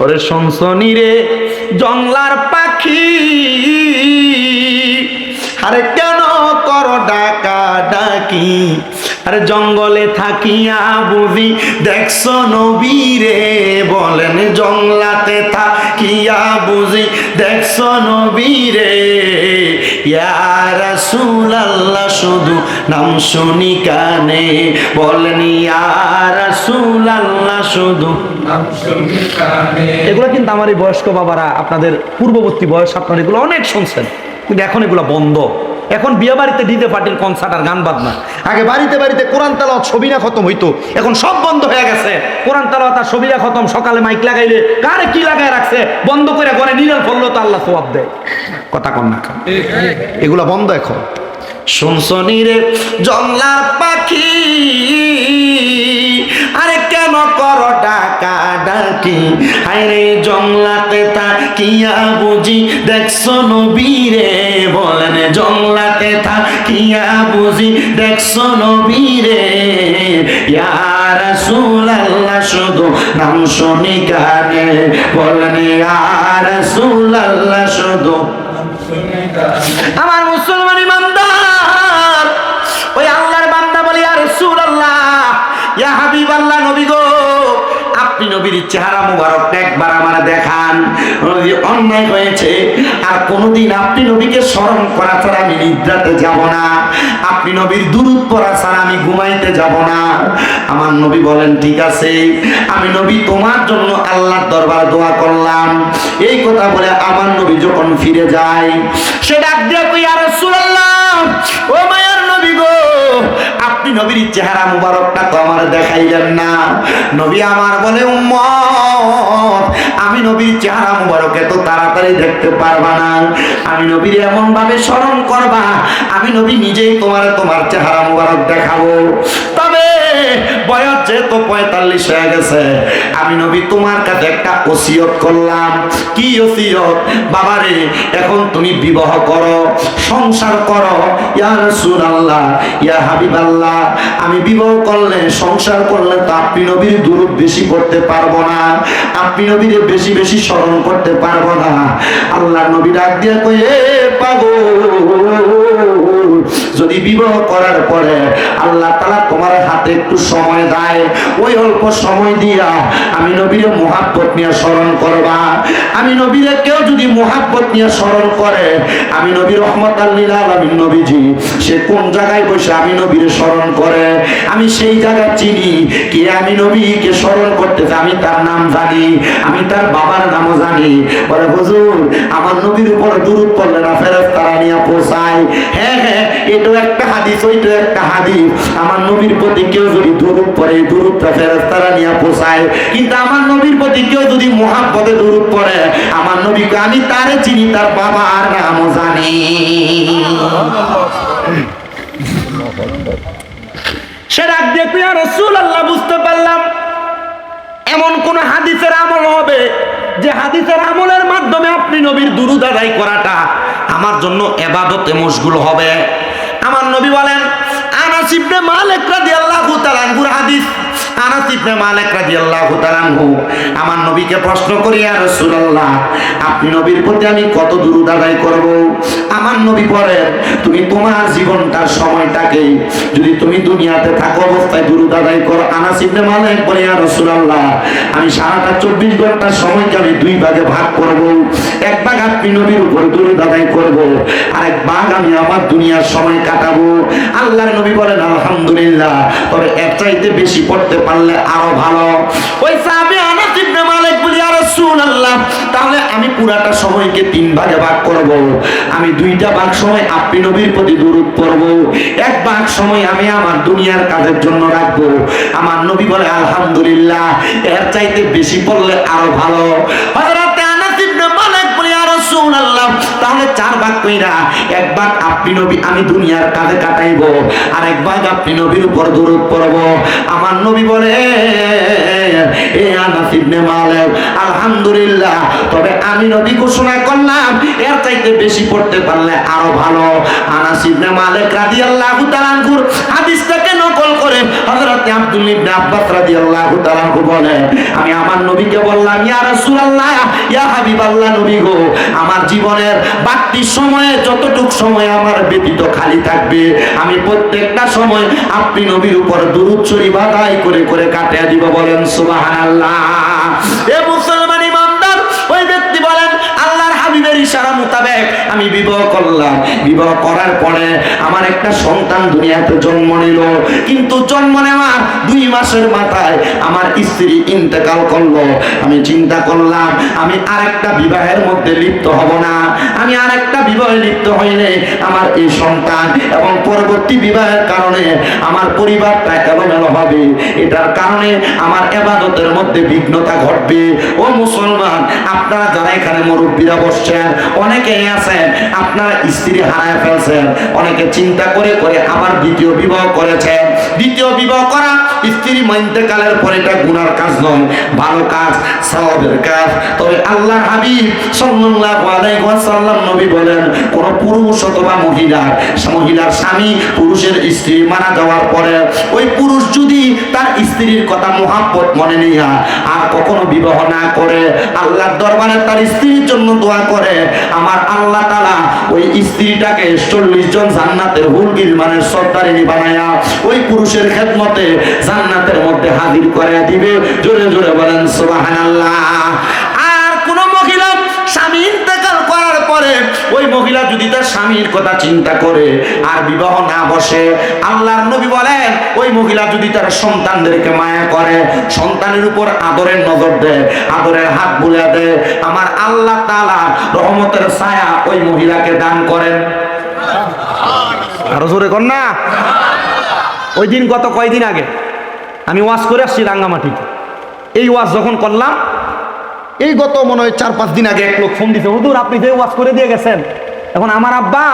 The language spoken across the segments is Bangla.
ওরে সনসনি রে জংলার পাখি, আরে কেন কর ডাকা ডাকি? আরে জঙ্গলে থাকিয়া বুঝি দেখছো নবী রে, বলেন জংলাতে থাকিয়া বুঝি দেখছো নবী রে। ইয়া রাসূলুল্লাহ শুধু নাম শুনি কানে, বলেন ইয়া রাসূলুল্লাহ শুধু নাম শুনি কানে। এগুলো কিন্তু আমার এই বয়স্ক বাবারা, আপনাদের পূর্ববর্তী বয়স, আপনারা এগুলো অনেক শুনছেন, কিন্তু এখন এগুলো বন্ধ। এখন বিয়ে বাড়িতে ডিজে পার্টির কনসার্ট আর গান বাজনা, আগে বাড়িতে বাড়িতে কোরআন তেলাওয়াত সবিনা খতম হইতো, এখন সব বন্ধ হয়ে গেছে। কোরআন তেলাওয়াত আর সবিনা খতম, সকালে মাইক লাগাইলে কারে কি লাগায় রাখছে, বন্ধ করে ঘরে নিলাম ফললো তো আল্লাহ সওয়াব দেয়। কথা কন না, এগুলা বন্ধ এখন। শুনছনি রে জংলার পাখি, আরে কেন কর ডাকা ডাকি? হায়রে জংলাতে থাকিয়া বুঝি দেখছো নবী রে, বলেন জংলাতে থাকিয়া বুঝি দেখছো নবী রে। ইয়া রাসূলুল্লাহ শুধু নাম শুনি কানে, বলেন ইয়া রাসূলুল্লাহ শুধু। আমার মুসলমান ইমানদার, ওই আল্লাহর বান্দা বলি ইয়া রাসূলুল্লাহ, ইয়া হাবিবাল্লাহ, নবী গো আপনি নবীর চেহারা মুবারকটা একবার আমার দেখান। নবী অন্যায় হয়েছে, আর কোনোদিন আপনি নবীকে স্মরণ করা ছাড়া আমি নিদ্রাতে যাব না, আপনি নবীর দুরূদ পড়া ছাড়া আমি ঘুমাইতে যাব না। আমার নবী বলেন ঠিক আছে, আমি নবী তোমার জন্য আল্লাহর দরবারে দোয়া করলাম। এই কথা বলে আমার নবী যখন ফিরে যায়, সে ডাক দিয়ে কই ইয়া রাসূলুল্লাহ, ও মায়ার নবী গো আপনি নবীর চেহারা মুবারকটা তো আমার দেখাইলেন না। নবী আমার বলে উম্মত, আমি নবীর চেহারা মুবারক এত তাড়াতাড়ি দেখতে পারবা না, আমি নবীর এমন ভাবে স্মরণ করবা, আমি নবী নিজেই তোমার চেহারা মুবারক দেখাবো। তবে বয়স যেহেতু 45 হয়ে গেছে, আমি নবী তোমার কাছে একটা ওসিয়ত করলাম। কি ওসিয়ত? বাবারে এখন তুমি বিবাহ করো, সংসার করো। ইয়া রাসূলুল্লাহ, ইয়া হাবিবাল্লাহ, আমি বিবাহ করলে সংসার করলে তো আপনি নবীর দুরূদ বেশি করতে পারবো না, আপনি নবীর বেশি বেশি স্মরণ করতে পারবো না। আল্লাহর নবী ডাক দিয়ে কই এ পাগল, যদি বিবাহ করার পরে আল্লাহ তাআলা তোমার হাতে একটু সময় দেয়, ওই অল্প সময় দিয়া আমি নবীর মুহাব্বত নিয়ে স্মরণ করবা। আমি নবীরে কেউ যদি মুহাব্বত নিয়ে স্মরণ করে, আমি নবী রহমাতাল লিল আলামিন নবীজি সে কোন জায়গায় বসে আমি নবীরে স্মরণ করে, আমি সেই জায়গা চিনি। কে আমি নবীকে স্মরণ করতেছে, আমি তার নাম জানি, আমি তার বাবার নামও জানি। বলে হুজুর আমার নবীর উপর দুরূদ পড়লে না ফেরেশতারা নিয়ে পৌঁছায়। হ্যাঁ হ্যাঁ, এটাও একটা হাদিস, ওইটাও একটা হাদিস। আমার নবীর প্রতি কেউ যদি দুরূদ পড়ে, দুরূদটা ফেরেশতারা নিয়ে পৌঁছায়। কিন্তু আমার নবীর প্রতি কেউ যদি মুহাব্বতে দুরূদ পড়ে, আমার নবীকে আমি তারে চিনি, তার বাবার নামও জানি। সে ডাক দিয়ে ইয়া রাসূলুল্লাহ, বুঝতে পারলাম এমন কোন হাদিসের আমল হবে যে হাদিসের আমলের মাধ্যমে আপনি নবীর দুরূদ আদায় করাটা আমার জন্য ইবাদতে মশগুল হবে। আমার নবী বলেন, আনাস ইবনে মালিক রাদিয়াল্লাহু তাআলা আনহুর হাদিস। আনাস ইবনে মালিক রাদিয়াল্লাহু তাআলা আনহু আমার নবীকে প্রশ্ন করি, ইয়া রাসূলুল্লাহ আপনি নবীর প্রতি আমি কত দুরূদ আদায় করব? আমার নবী বলেন, তুমি তোমার জীবনটার সময়টাকে যদি তুমি দুনিয়াতে থাকো অবস্থায় দুরূদ আদায় করো। আনাস ইবনে মালিক বলে, ইয়া রাসূলুল্লাহ আমি সারাটা 24 ঘন্টার সময়কে আমি দুই ভাগে ভাগ করব। এক ভাগ আপনি নবীর উপর দুরূদ আদায় করব, আর এক ভাগ আমি আমার দুনিয়ার সময় কাটাবো। আল্লাহর নবী বলেন আলহামদুলিল্লাহ, তবে এর চাইতে বেশি পড়তে পারলে আরো ভালো। ওই সাহাবী আনাস ইবনে মালিক বলে, ইয়া রাসূলুল্লাহ তাহলে আমি পুরাটা সময়কে 3 ভাগে ভাগ করব। আমি 2টা ভাগ সময় আপনি নবীর প্রতি দুরূদ পড়ব, এক ভাগ সময় আমি আমার দুনিয়ার কাজের জন্য রাখবো। আমার নবী বলে আলহামদুলিল্লাহ, এর চাইতে বেশি পড়লে আরো ভালো। হযরত আনাস ইবনে মালিক বলে, ইয়া রাসূলুল্লাহ রাসূলুল্লাহ তাহলে 4 ভাগ কইরা 1 ভাগ আপনি নবী আমি দুনিয়ার কাজে কাটাইব, আর 1 ভাগ আপনি নবীর উপর দরুদ পড়ব। আমার নবী বলে এ আনাস ইবনে মালিক আলহামদুলিল্লাহ, তবে আমি নবী ঘোষণা করলাম এর চাইতে বেশি পড়তে পারলে আরো ভালো। আনাস ইবনে মালিক রাদিয়াল্লাহু তাআলা আনহুর হাদিসটাকে নকল করে হযরত আব্দুল্লাহ ইবনে আব্বাস রাদিয়াল্লাহু তাআলা আনহু বলে আমি আমার নবীকে বললাম ইয়া রাসূলুল্লাহ ইয়া হাবিবাল্লাহ, নবী গো আমার জীবনের বাকি সময়ে যতটুক সময় আমার ব্যতীত খালি থাকবে আমি প্রত্যেকটা সময় আপনি নবীর উপর দুরূদ শরীফ আদায় করে করে কাটিয়ে দিব। বলেন সুবহানাল্লাহ। এ মুসলমান ইমানদার, ওই ব্যক্তি বলেন আল্লাহর হাবিবের ইশারা মোতাবেক আমি বিবাহ করলাম, বিবাহ করার পরে আমার একটা সন্তান দুনিয়াতে জন্ম নিল, কিন্তু জন্ম নেওয়ার 2 মাসের মাথায় আমার স্ত্রী ইন্তেকাল করলো। আমি চিন্তা করলাম আমি আরেকটা বিবাহের মধ্যে লিপ্ত হব না, আমি আরেকটা বিবাহে লিপ্ত হইলে আমার এই সন্তান এবং পরবর্তী বিবাহের কারণে আমার পরিবারটা এলোমেলো হবে, এটার কারণে আমার ইবাদতের মধ্যে বিঘ্নতা ঘটবে। ও মুসলমান, আপনারা যারা এখানে মুরব্বীরা বসছেন, অনেকেই আছেন আপনারা স্ত্রী হারায় ফেলছেন, অনেকে চিন্তা করে করে আবার দ্বিতীয় বিবাহ করেছেন। দ্বিতীয় বিবাহ করা স্ত্রী ইন্তেকালের পরে এটা গুনার কাজ নয়, ভালো কাজ, সওয়াবের কাজ। তবে আল্লাহর হাবিব সাল্লাল্লাহু আলাইহি ওয়াসাল্লাম নবী বলেন কোন পুরুষ অথবা মহিলার স্বামী পুরুষের স্ত্রী মারা যাওয়ার পরে ওই পুরুষ যদি তার স্ত্রীর কথা মোহাব্বত মনে নিয়া আর কখনো বিবাহ না করে আল্লাহর দরবারে তার স্ত্রীর জন্য দোয়া করে, আমার আল্লাহ তাআলা ওই স্ত্রীটাকে 40 জন জান্নাতের হুর গিলমানের সর্দারিনী বানায়া ওই পুরুষের খেদমতে জান্নাতের মধ্যে হাজির করে দিবে। জোরে জোরে বলেন সুবহানাল্লাহ। আর কোন মহিলা স্বামী ইন্তেকাল করার পরে ওই মহিলা যদি তার স্বামীর কথা চিন্তা করে আর বিবাহ না বসে, আল্লাহর নবী বলেন ওই মহিলা যদি তার সন্তানদেরকে মায়া করে, সন্তানের উপর আদরের নজর দেয়, আদরের হাত বুলিয়ে দেয়, আমার আল্লাহ তাআলা রহমতের ছায়া ওই মহিলাকে দান করেন। আরো জোরে কর না। ওই দিন গত কয়দিন আগে আমি ওয়াজ করে আসছি রাঙ্গামাটিতে। এই ওয়াজ যখন করলাম, এই গত মনে হয় 4-5 দিন আগে এক লোক ফোন দিতে, হুজুর আপনি যে ওয়াজ করে দিয়ে গেছেন, এখন আমার আব্বা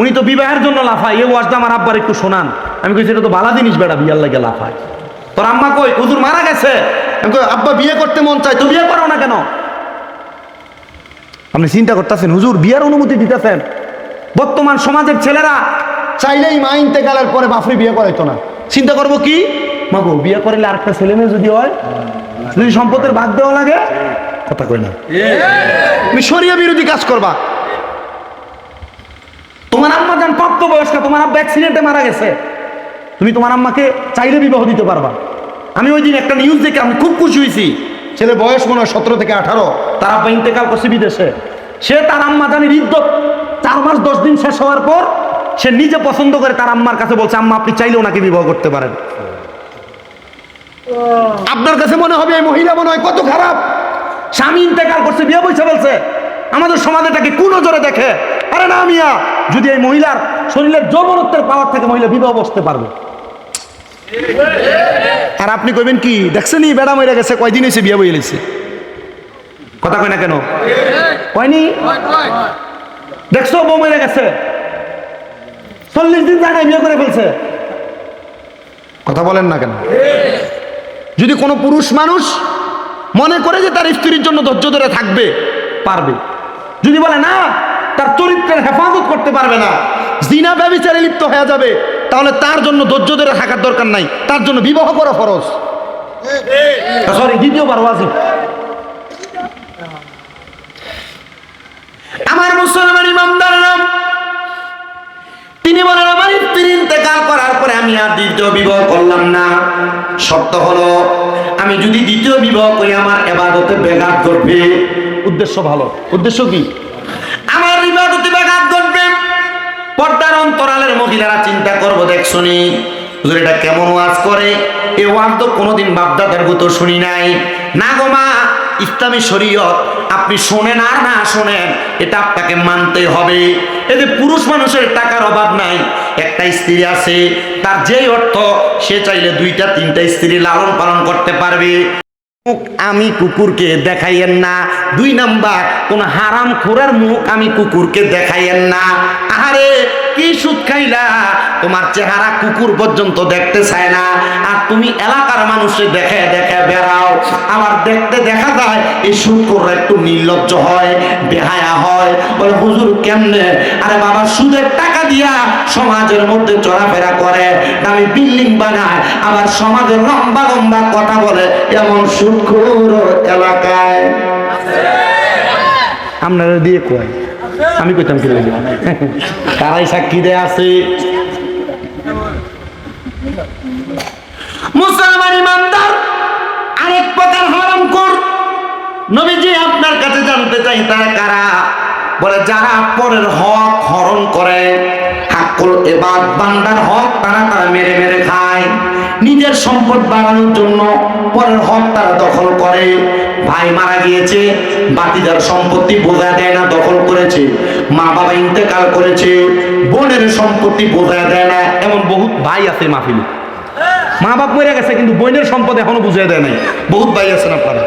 উনি তো বিবাহের জন্য লাফায়, এই ওয়াজটা আমার আব্বার একটু শোনান। আমি কইছি এটা তো ভালো জিনিস বেটা, বিয়ার লাগে লাফায়। তোর আম্মা কই? হুজুর মারা গেছে। আমি কই আব্বা বিয়ে করতে মন চায়, তো বিয়ে করো না কেন? আপনি চিন্তা করতেছেন হুজুর বিয়ের অনুমতি দিতেছেন। বর্তমান সমাজের ছেলেরা চাইলেই মা ইন্তেকালের পরে বাপরে বিয়ে করাইতো না, চিন্তা করবো কি মাগো বিয়ে করলে আরেকটা ছেলে মেয়ে যদি হয়, যদি সম্পদের ভাগ দেওয়া লাগে, কথা কই না, তুমি শরিয়া বিরোধী কাজ করবা। তোমার আম্মা যান প্রাপ্তবয়স্ক, তোমার আব্বা অ্যাক্সিডেন্টে মারা গেছে, তুমি তোমার আম্মাকে চাইলে বিবাহ দিতে পারবা। আমি ওই দিন একটা নিউজ দেখে আমি খুব খুশি হয়েছি, ছেলে বয়স মনে হয় 17 থেকে 18, তার আব্বা ইন্তেকাল করছে বিদেশে। সে তার আম্মা জানি ইদ্যত 4 মাস 10 দিন শেষ হওয়ার পর সে নিজে পছন্দ করে তার আম্মার কাছে বলছে আম্মা আপনি চাইলেও নাকি বিবাহ করতে পারেন। আপনার কাছে মনে হবে এই মহিলা মনে হয় কত খারাপ, স্বামী ইন্তেকাল করছে বিয়ে বইছে বলছে। আমাদের সমাজে তাকে কোন নজরে দেখে? আরে না মিয়া, যদি এই মহিলার শরীরের যৌবনত্বের পাওয়ার থেকে মহিলা বিবাহ বসতে পারবে। আর আপনি কইবেন কি দেখছেন ই বেড়া মরে গেছে, কয়দিন হয়েছে বিয়ে বই এলেছে, কথা কয় না কেন? কয়নি? দেখছো বউ মরে গেছে, 40 দিন যায় না বিয়ে করে ফেলছে, কথা বলেন না কেন? যদি কোনো পুরুষ মানুষ মনে করে যে তার স্ত্রীর জন্য ধৈর্য ধরে থাকবে, পারবে। যদি বলে না তার চরিত্রের হেফাজত করতে পারবে না, জিনা ব্যভিচারে লিপ্ত হয়ে যাবে, তাহলে তার জন্য ধৈর্য ধরে থাকার দরকার নাই, তার জন্য বিবাহ করা ফরজ। সরি, দ্বিতীয়বার ওয়াজিব। আমার মুসলমান ইমামদাররা তিনি বলেন আমার স্ত্রী ইন্তেকাল করার পরে আমি আর দ্বিতীয় বিবাহ করলাম না। শর্ত হলো আমি যদি দ্বিতীয় বিবাহ করি আমার ইবাদতে ব্যাঘাত ঘটবে। উদ্দেশ্য ভালো, উদ্দেশ্য কি? আমার ইবাদতে ব্যাঘাত ঘটবে। পর্দার অন্তরালের মহিলারা চিন্তা করবো, দেখছনি হুজুর এটা কেমন ওয়াজ করে, এই ওয়াজ তো কোনোদিন বাপদাদার গত শুনি নাই। না গো মা, ইসলামী শরীয়ত আপনি শোনেন আর না শোনেন এটা আপনাকে মানতে হবে। এই যে পুরুষ মানুষের টাকার অভাব নাই, একটা স্ত্রী আছে, তার যেই অর্থ সে চাইলে 2টা 3টা স্ত্রী লালন পালন করতে পারবে। মুখ আমি কুকুরকে দেখাইয়েন না। 2 নাম্বার, কোন হারাম খোরের মুখ আমি কুকুরকে দেখাইয়েন না। আরে কি সুদ খাইলা, তোমার চেহারা কুকুর পর্যন্ত দেখতে চায় না, আর তুমি এলাকার মানুষে দেখে দেখে বেড়াও। আবার দেখতে দেখা যায় এই সুদখোররা একটু নির্লজ্জ হয়, বেহায়া হয়, বলে হুজুর কেমনে? আরে বাবা, সুদের টাকা দিয়া সমাজের মধ্যে চলাফেরা করে, দামি বিল্ডিং বানায়, আবার সমাজের লম্বা লম্বা কথা বলে, এমন সুদখোর এলাকায় আপনারা দিয়ে কয়, আমি কইতাম কি লাগে, কারাই সাক্ষী দেয়া আছে। মুসলমান ইমানদার আরেক প্রকার হারামখোর। নবীজি আপনার কাছে জানতে চাই তারা কারা? বলে যারা পরের হক হরণ করে, হাক্কুল ইবাদ বান্দার হক তারা মেরে মেরে খায়, নিজের সম্পদ বাড়ানোর জন্য পরের হক তারা দখল করে। ভাই মারা গিয়েছে, বাতিদার সম্পত্তি বোঝা দেয় না, দখল করেছে। মা বাবা ইন্তেকাল করেছে, বোনের সম্পত্তি বোঝা দেয় না, এমন বহুত ভাই আছে মাহফিলে। মা বাপ মরে গেছে কিন্তু বোনের সম্পদ এখনো বুঝিয়ে দেয় নাই, বহুত ভাই আছেন আপনারা।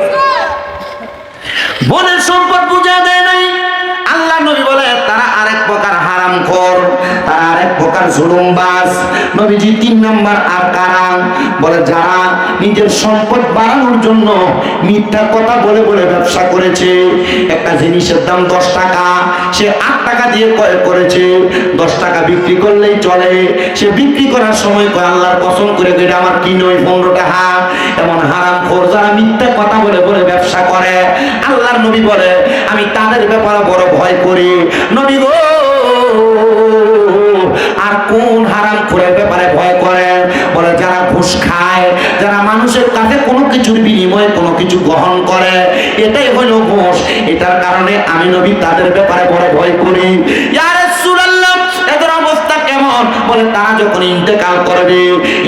বোনের সম্পদ বুঝিয়ে দেয় নাই। আল্লাহ নবী বলে তারা আরেক প্রকার হারামখোর, তারা আরেক প্রকার জুলুমবাজ। নবীজি 3 নম্বর আর কারা? বলে যারা নিজের সম্পদ বাড়ানোর জন্য মিথ্যা কথা বলে বলে ব্যবসা করেছে। একটা জিনিসের দাম 10 টাকা, সে 8 টাকা দিয়ে ক্রয় করেছে, 10 টাকা বিক্রি করলেই চলে। সে বিক্রি করার সময় কয় আল্লাহর কসম করে এটা আমার কি নয় 15 টাকা। এমন হারামখোর যারা মিথ্যা কথা বলে বলে ব্যবসা করে, আল্লাহর নবী বলে আমি তাদের ব্যাপারে বড় ভয় করি। নবী গো, আর কোন হারামখোরের ব্যাপারে ভয় করেন? বলে যারা ঘুষ খায়, যারা মানুষের কাছে কোনো কিছুর বিনিময়ে কোনো কিছু গ্রহণ করে, এটাই হলো ঘুষ। এটার কারণে আমি নবী তাদের ব্যাপারে বড় ভয় করি। ইয়া রাসূলুল্লাহ, এদের অবস্থা কেমন? বলে তারা যখন ইন্তেকাল করবে,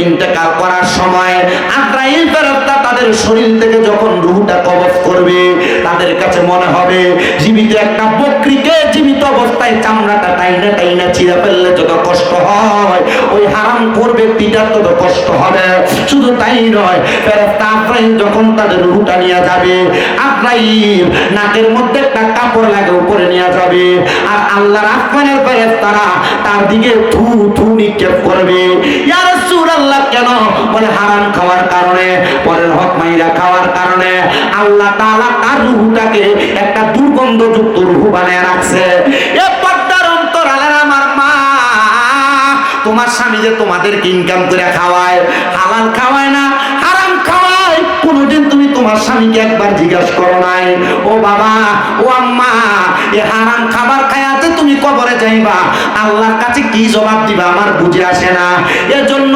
ইন্তেকাল করার সময় আজরাইল ফেরেশতা তাদের শরীর থেকে যখন রূহটা কবজ করবে, তাদের কাছে মনে হবে জীবিত একটা বকরিকে জীবিত অবস্থায় চামড়াটা টাইনা টাইনা ছিঁড়ে ফেললে যত কষ্ট হয়, ওই হারামখোর ব্যক্তিটার তত কষ্ট হবে। শুধু তাই নয়, ফেরেশতা আজরাইল যখন তাদের রূহটা নিয়ে যাবে, আজরাইল নাকের মধ্যে একটা কাপড় লাগে উপরে নিয়ে যাবে, আর আল্লাহর আসমানের ফেরেশতারা তার দিকে থু থু নিক্ষেপ করবে। ইয়া রাসূলুল্লাহ, কেন? বলে হারাম খাওয়ার কারণে, পরের হক মাইরা খাওয়ার কারণে আল্লাহ তাআলা তার রূহটাকে একটা দুর্গন্ধযুক্ত রূহ বানায় রাখছে। এ পর্দার অন্তরালের আমার মা, তোমার স্বামী যে তোমাদেরকে ইনকাম করে খাওয়ায়, হালাল খাওয়ায় না, হারাম খাওয়ায়, কোনোদিন তুমি তোমার স্বামীকে একবার জিজ্ঞাসা করো নাই? ও বাবা, ও আম্মা, এ হারাম খাবার খায়াতে তুমি কবরে যাইবা, আল্লাহর কাছে কি জবাব দিবা আমার বুঝে আসে না। এজন্য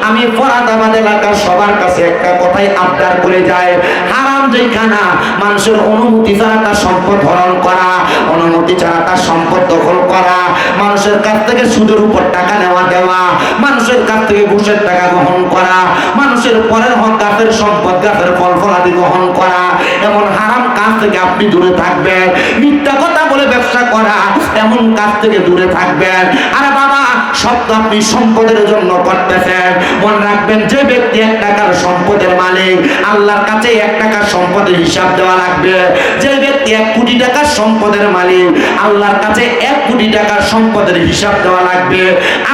আমি ফরাদাবাদ এলাকার সবার কাছে একটা কথাই আবদার করে যাই, হারাম যেখানা মানুষের অনুমতি ছাড়া তার সম্পদ হরণ করা, অনুমতি ছাড়া তার সম্পদ দখল করা, মানুষের কাছ থেকে সুদের উপর টাকা নেওয়া দেওয়া, মানুষের কাছ থেকে ঘুষের টাকা গ্রহণ করা, মানুষের পরের হক গাছের সম্পদ গাছের ফল ফলাদি গ্রহণ করা, এমন হারাম কাজ থেকে আপনি দূরে থাকবেন। মিথ্যা কথা বলে ব্যবসা করা, এমন কাজ থেকে দূরে থাকবেন। আরে বাবা, সব তো আপনি সম্পদের জন্য করতেছেন। মনে রাখবেন, যে ব্যক্তি 1 টাকার সম্পদের মালিক, আল্লাহর কাছে 1 টাকার সম্পদের হিসাব দেওয়া লাগবে। যে ব্যক্তি 1 কোটি টাকার সম্পদের মালিক, আল্লাহর কাছে 1 কোটি টাকার সম্পদের হিসাব দেওয়া লাগবে।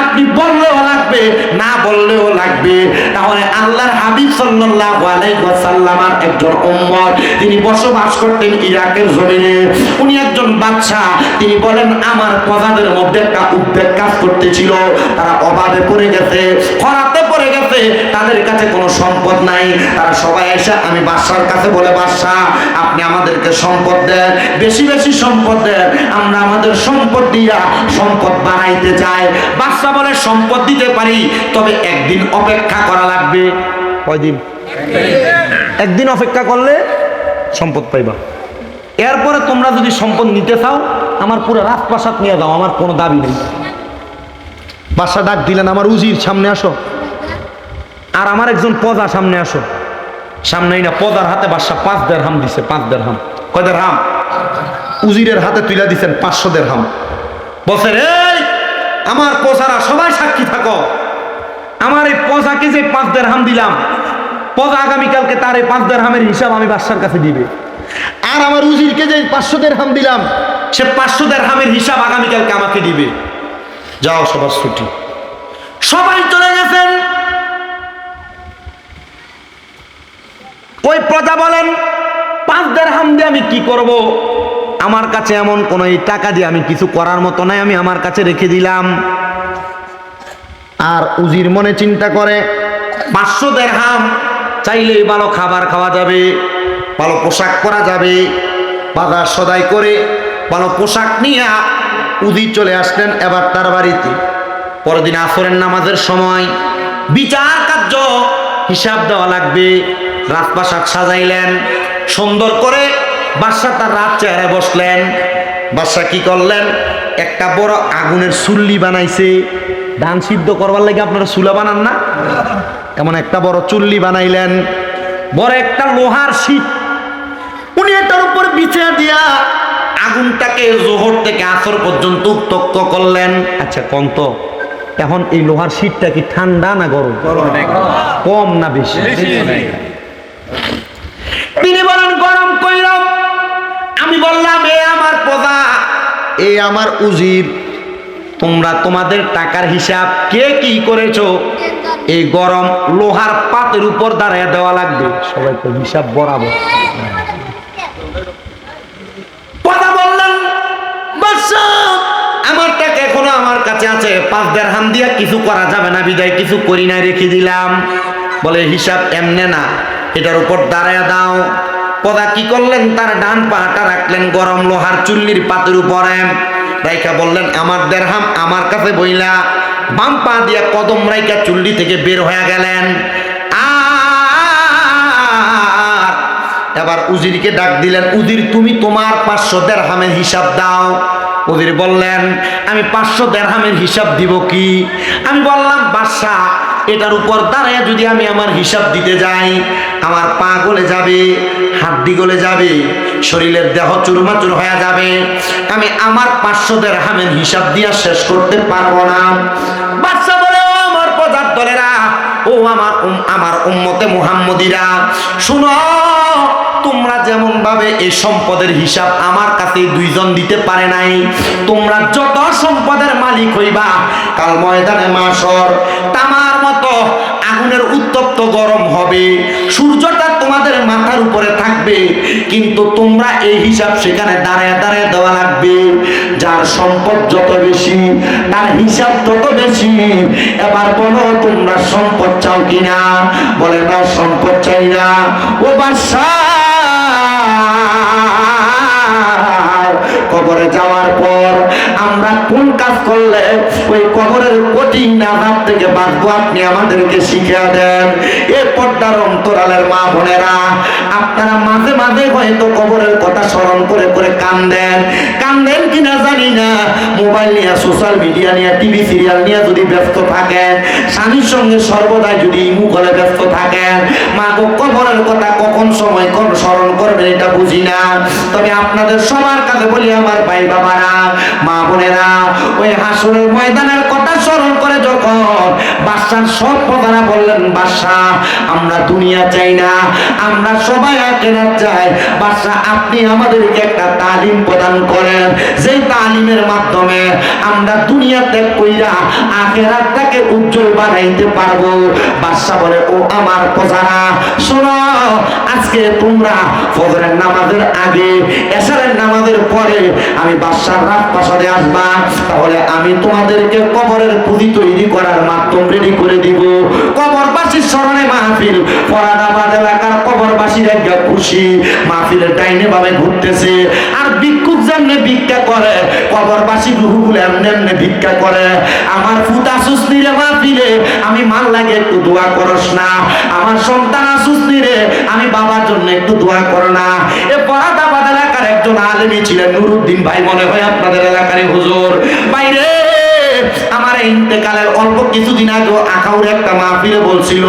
আপনি বললেও লাগবে, না বললেও লাগবে। তাহলে আল্লাহর হাবিব সাল্লাল্লাহু আলাইহি ওয়াসাল্লামের একজন উম্মত, তিনি বসবাস করতেন ইরাকের জমিনে। উনি একজন বাদশা। তিনি বলেন, আমার প্রজাদের মধ্যে একটা উদ্বেগ কাজ করতেছিল, তারা অভাবে পড়ে গেছে, খরাতে পড়ে গেছে, তাদের কাছে কোনো সম্পদ নাই। তারা সবাই এসে আমি বাদশার কাছে বলে, বাদশাহ আপনি আমাদেরকে সম্পদ দেন, বেশি বেশি সম্পদ দেন, আমরা আমাদের সম্পদ দিয়া সম্পদ বানাইতে চাই। বাদশা বলে, সম্পদ দিতে পারি, তবে একদিন অপেক্ষা করা লাগবে। কয়দিন? একদিন অপেক্ষা করলে সম্পদ পাইবা। এরপরে তোমরা যদি সম্পদ নিতে চাও, আমার পুরো রাজপ্রাসাদ নিয়ে যাও, আমার কোনো দাবি নেই। বাদশা ডাক দিলেন, আমার উজির সামনে আসো, আর আমার একজন প্রজা সামনে আসো। সামনেই না, প্রজার হাতে বাদশা 5 দিরহাম দিছে। 5 দিরহাম। কয় দিরহাম? উজিরের হাতে তুলে দিচ্ছেন 500 দিরহাম। বলছেন, এই আমার প্রজারা সবাই সাক্ষী থাকো, আমার এই প্রজাকে যে 5 দিরহাম দিলাম, পদা আগামীকালকে তার এই 5 দিরহামের হিসাব আমি বাদশার কাছে দিবে। আর আমার উজিরকে যে 500 দিরহাম দিলাম সে 500 দিরহামের হিসাব আগামীকালকে আমাকে দিবে। যাও, সবার ছুটি, সবাই চলে গেছেন। ওই প্রজা বলেন 5 দিরহাম দিয়ে আমি কি করব? আমার কাছে এমন কোন এই টাকা দিয়ে আমি কিছু করার মতো নাই, আমি আমার কাছে রেখে দিলাম। আর উজির মনে চিন্তা করে 500 দিরহাম চাইলেই ভালো খাবার খাওয়া যাবে, ভালো পোশাক পরা যাবে। বাজার সদাই করে ভালো পোশাক নিয়ে উজির চলে আসলেন এবার তার বাড়িতে। পরের দিন আসরের নামাজের সময় বিচার কার্য হিসাব দেওয়া লাগবে। রাজপ্রাসাদ সাজাইলেন সুন্দর করে। বাদশা তার রাত চেহারায় বসলেন। বাদশা কি করলেন? একটা বড় আগুনের চুল্লি বানাইছে। ধান সিদ্ধ করবার লাগে আপনারা চুলা বানান না? এমন একটা বড় চুল্লি বানাইলেন, বড় একটা লোহার শীট উনি এটার উপর বিছিয়ে দিয়া আগুনটাকে জোহর থেকে আসর পর্যন্ত উত্তপ্ত করলেন। আচ্ছা কন্ত, এখন এই লোহার শীটটা কি ঠান্ডা না গরম? কম না বেশি? তিনি বলেন গরম কইরাম। আমি বললাম এ আমার প্রজা, এ আমার উজির, তোমরা তোমাদের টাকার হিসাব কে কি করেছো এই গরম লোহার পাতের উপর দাঁড়িয়ে দেওয়া লাগবে। সবাই তো হিসাব বরাবর। প্রজা বললেন বাদশা আমার টাকা এখনো আমার কাছে আছে, 5 দিরহাম দিয়া কিছু করা যাবে না, বিদায় কিছু করি নাই, রেখে দিলাম। বলে হিসাব এমনে না, এটার উপর দাঁড়ায় দাও। প্রজা কি করলেন? তার ডান পাটা রাখলেন গরম লোহার চুল্লির পাতের উপরে, রাইখা বললেন আমার দিরহাম আমার কাছে বইলা। বাম পা দিয়া কদম রাইখা চুল্লি থেকে বের হয়ে গেলেন। আর এবার উজিরকে ডাক দিলেন, উজির তুমি তোমার 500 দিরহামের হিসাব দাও। উজির বললেন আমি 500 দিরহামের হিসাব দিব কি? আমি বললাম বাদশা এটার উপর দাঁড়ায় যদি আমি আমার হিসাব দিতে যাই আমার পা গলে যাবে, হাড্ডি গলে যাবে, শরীরের দেহ চুরমাচুর হয়ে যাবে, আমি আমার 500 দিরহামের হিসাব দিয়া শেষ করতে পারবো না। বাদশা বলে ও আমার প্রজার দলেরা, ও আমার উম্মতে মুহাম্মদীরা, শুনো, তোমরা যেমন ভাবে এই সম্পদের হিসাব আমার কাছে 2 জন দিতে পারে নাই, তোমরা যত সম্পদের মালিক হইবা কাল ময়দানে মাশর তামার মতো আগুনের উত্তপ্ত গরম হবে, সূর্যটা তোমাদের মাথার উপরে থাকবে, কিন্তু তোমরা এই হিসাব সেখানে দাঁড়ায় দাঁড়ায় দেওয়া লাগবে। যার সম্পদ যত বেশি তার হিসাব তত বেশি। এবার বলো তোমরা সম্পদ চাও কিনা? বলে না সম্পদ চাই না। ও বাদশা কবরে যাওয়ার পর আমরা কোন কাজ করলে ওই কবরের কঠিন আযাব থেকে বাঁচবো আপনি আমাদেরকে শিখিয়ে দেন। এ পর্দার অন্তরালের মা বোনেরা, আপনারা মাঝে মাঝে হয়তো কবরের কথা স্মরণ করে করে কান্দেন কিনা জানি না। মোবাইল নিয়ে, সোশ্যাল মিডিয়া নিয়ে, টিভি সিরিয়াল নিয়ে যদি ব্যস্ত থাকেন, স্বামীর সঙ্গে সর্বদাই যদি ইমু করে ব্যস্ত থাকেন, মা গো কবরের কথা কখন সময় কোন স্মরণ করবেন এটা বুঝি না। তবে আপনাদের সবার কাছে বলি আমার ভাই বাবারা, মা বোনেরা, ওই হাসরের ময়দানের কথা স্মরণ করে যখন বাদশার সব প্রজারা বললেন বাদশা আমরা দুনিয়া চাই না, আমরা সবাই আখিরাত চাই, বাদশা আপনি আমাদেরকে একটা তালিম প্রদান করেন, যে তালিমের মাধ্যমে আমরা দুনিয়া ত্যাগ কইরা আখিরাতটাকে উজ্জ্বল বানাইতে পারবো। বাদশা বলে ও আমার প্রজারা শোনো, আজকে তোমরা ফজরের নামাজের আগে এশারের নামাজের পরে আমি বাদশার রাজপ্রাসাদে আসবা, তাহলে আমি তোমাদেরকে কবরের পুঁজি তৈরি করার মাধ্যম রেডি করে দিব। কবরবাসীর স্মরণে মাহফিল, ফরাদাবাদ এলাকার কবরবাসীর একটা খুশি, মাহফিলের ডাইনে ভাবে ঘুরতেছে। আর ভিক্ষুক যেমনে ভিক্ষা করে কবরবাসী রুহুগুলো এমনি এমনি ভিক্ষা করে। আমার ফুতা সুস্তি রে মাহফিলে আমি মান লাগে একটু দোয়া করস না, আমার সন্তান সুস্তি রে আমি বাবার জন্য একটু দোয়া করো না। এ ফরাদাবাদ এলাকার একজন আলেমী ছিলেন নুরুদ্দিন ভাই, মনে হয় আপনাদের এলাকারই হুজুর। বাইরে আমার ইন্তেকালের অল্প কিছুদিন আগে আখাউর একটা মাহফিলে বলছিল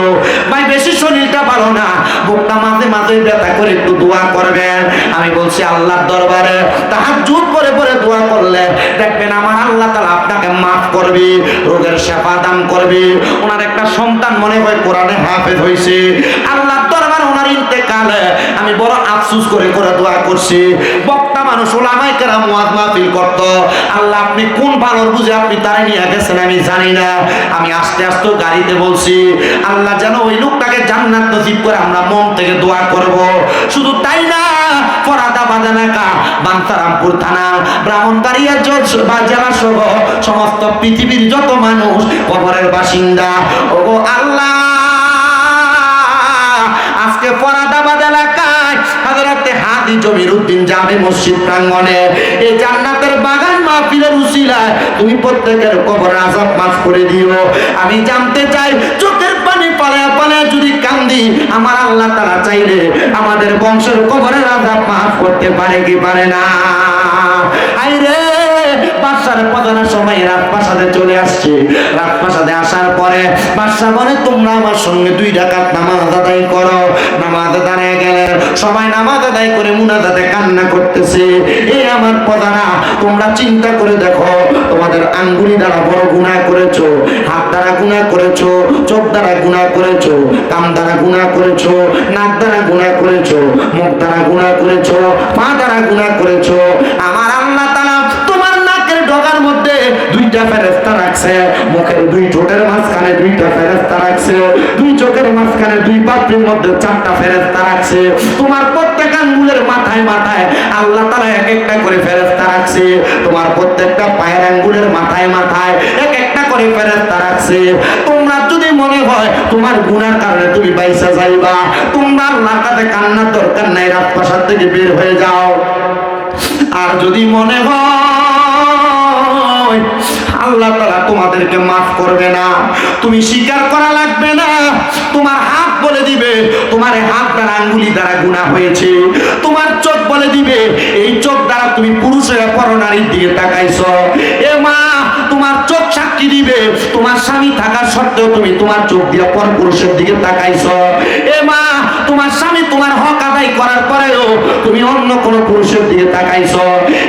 ভাই বেশি শরীরটা ভালো না, বুকটা মাঝে মাঝে ব্যথা করে একটু দোয়া করবেন। আমি বলছি আল্লাহর দরবারে তাহাজ্জুদ করে পরে দোয়া করলে দেখবেন আমার আল্লাহ তাআলা আপনাকে মাফ করবে, রোগের শেফা দান করবে। ওনার একটা সন্তান মনে হয় কোরআনে হাফেজ হয়েছে। আল্লাহর সালে আমি বড় আফসোস করে করে দোয়া করছি। বক্তা মানুষ ওলামায়ে কেরাম ওয়াজ মাহফিল করত, আল্লাহ আপনি কোন ভালোর বুঝে আপনি তারে নিয়ে গেছেন আমি জানি না। আমি আস্তে আস্তে গাড়িতে বলছি আল্লাহ যেন ওই লোকটাকে জান্নাত নসিব করে, আমরা মন থেকে দোয়া করব। শুধু তাই না, ফরাদা বাজানাকা বান্তারামপুর থানা ব্রাহ্মণবাড়িয়া জেলা সহ সমস্ত পৃথিবীর যত মানুষ কবরের বাসিন্দা, ওগো আল্লাহ আজকে ফরাদাবাদ এলাকায় হযরতে হাজী জমিরউদ্দিন জামে মসজিদ প্রাঙ্গণে এই জান্নাতের বাগান মাহফিলের উসিলায় তুমি প্রত্যেকের কবর আযাব মাফ করে দিও। আমি জানতে চাই চোখের পানি পালায়া পালায়া যদি কান্দি, আমার আল্লাহ তাআলা চাইলে আমাদের বংশের কবরের আযাব মাফ করতে পারে কি পারে না? আইরে বাদশার প্রধানের সময় রাজপ্রাসাদে চলে আসছে। রাজপ্রাসাদে আসার পরে বাদশাহ বলে তোমরা আমার সঙ্গে 2 রাকাত নামাজ আদায় করো। নামাজ আদায় গেলে সবাই নামাজ আদায় করে মুনাজাতে কান্না করতেছে। এই আমার প্রধানা, তোমরা চিন্তা করে দেখো, তোমাদের আঙ্গুলি দ্বারা বড় গুনাহ করেছো, হাত দ্বারা গুনাহ করেছো, চোখ দ্বারা গুনাহ করেছো, কান দ্বারা গুনাহ করেছো, নাক দ্বারা গুনাহ করেছো, মুখ দ্বারা গুনাহ করেছো, পা দ্বারা গুনাহ করেছো। আমার আল্লাহ তাআলা তোমার নাকের ডগার মধ্যে 2টা ফেরেশতা রাখছে, মুখের 2 ঠোঁটের মাঝখানে 2টা ফেরেশতা রাখছে, 2 চোখের মাঝখানে 2 পাপড়ির মধ্যে 4টা ফেরেশতা রাখছে। তোমার প্রত্যেক আঙ্গুলের মাথায় মাথায় আল্লাহ তাআলা এক একটা করে ফেরেশতা রাখছে। তোমার প্রত্যেকটা পায়ের আঙ্গুলের মাথায় মাথায় এক একটা করে ফেরেশতা রাখছে। তোমরা যদি মনে হয় তোমার গুনার কারণে তুমি বাইসা যাইবা, তোমরা আল্লাহর কাছে কান্নার দরকার নাই, রাজপ্রাসাদ থেকে বের হয়ে যাও। আর যদি মনে হয় আল্লাহ তাআলা তোমাদেরকে মাফ করবে না, তুমি স্বীকার করা লাগবে না, তোমার হাত বলে দিবে তোমার হাত দ্বারা আঙ্গুলি দ্বারা গুনাহ হয়েছে, তোমার চোখ বলে দিবে এই চোখ দ্বারা তুমি পুরুষের পরনারীর দিকে তাকাইছো। এ মা, তোমার চোখ সাক্ষী দিবে তোমার স্বামী থাকার সত্ত্বেও তুমি তোমার চোখ দিয়ে পরপুরুষের দিকে তাকাইছো। এ মা, তোমার স্বামী তোমার হক আদায় করার পরেও তুমি অন্য কোন পুরুষের দিকে তাকাইছো।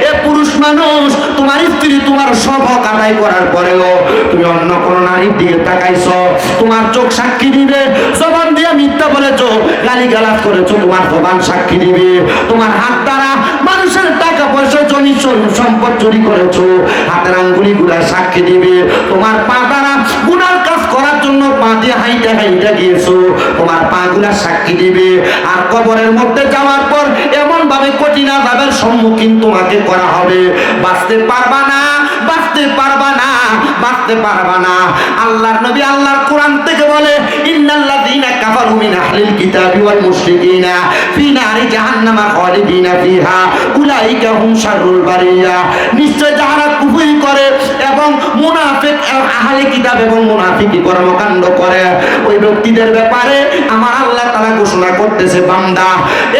এ পুরুষ মানুষ, তোমার স্ত্রী তোমার সব হক আদায় করার পরেও তুমি অন্য কোন নারীর দিকে তাকাইছো। তোমার চোখ সাক্ষী দিবে, জবান দিয়ে মিথ্যা বলেছো, গালিগালাজ করেছো, তোমার জবান সাক্ষী দিবে। তোমার হাত দ্বারা মানুষের টাকা পয়সা জমি সম্পদ চুরি করেছো, হাতের আঙ্গুলি গুলা সাক্ষী দিবে। তোমার পা দ্বারা গুনার কাজ করার জন্য পা দিয়ে হাইটা হাইটা গিয়েছো, তোমার পা গুলা সাক্ষী দিবে। আর কবরের মধ্যে যাওয়ার পর এমন ভাবে কঠিন আযাবের সম্মুখীন তোমাকে করা হবে, বাঁচতে পারবা না, বাঁচতে পারবা না, বাঁচতে পারবা না। আল্লাহর নবী আল্লাহর কোরআন থেকে বলে ইন্নাল্লাযীনা কাফারু মিন আহলিল কিতাবি ওয়াল মুশরিকিনা ফি নারি জাহান্নামা খালিদিনা ফিহা উলাইকা হুম শাররুল বারিয়া। নিশ্চয় যারা কুফরি করে এবং মুনাফিক আহলে কিতাব এবং মুনাফিকি কর্মকাণ্ড করে ওই ব্যক্তিদের ব্যাপারে আমার আল্লাহ তাআলা ঘোষণা করতেছে, বান্দা,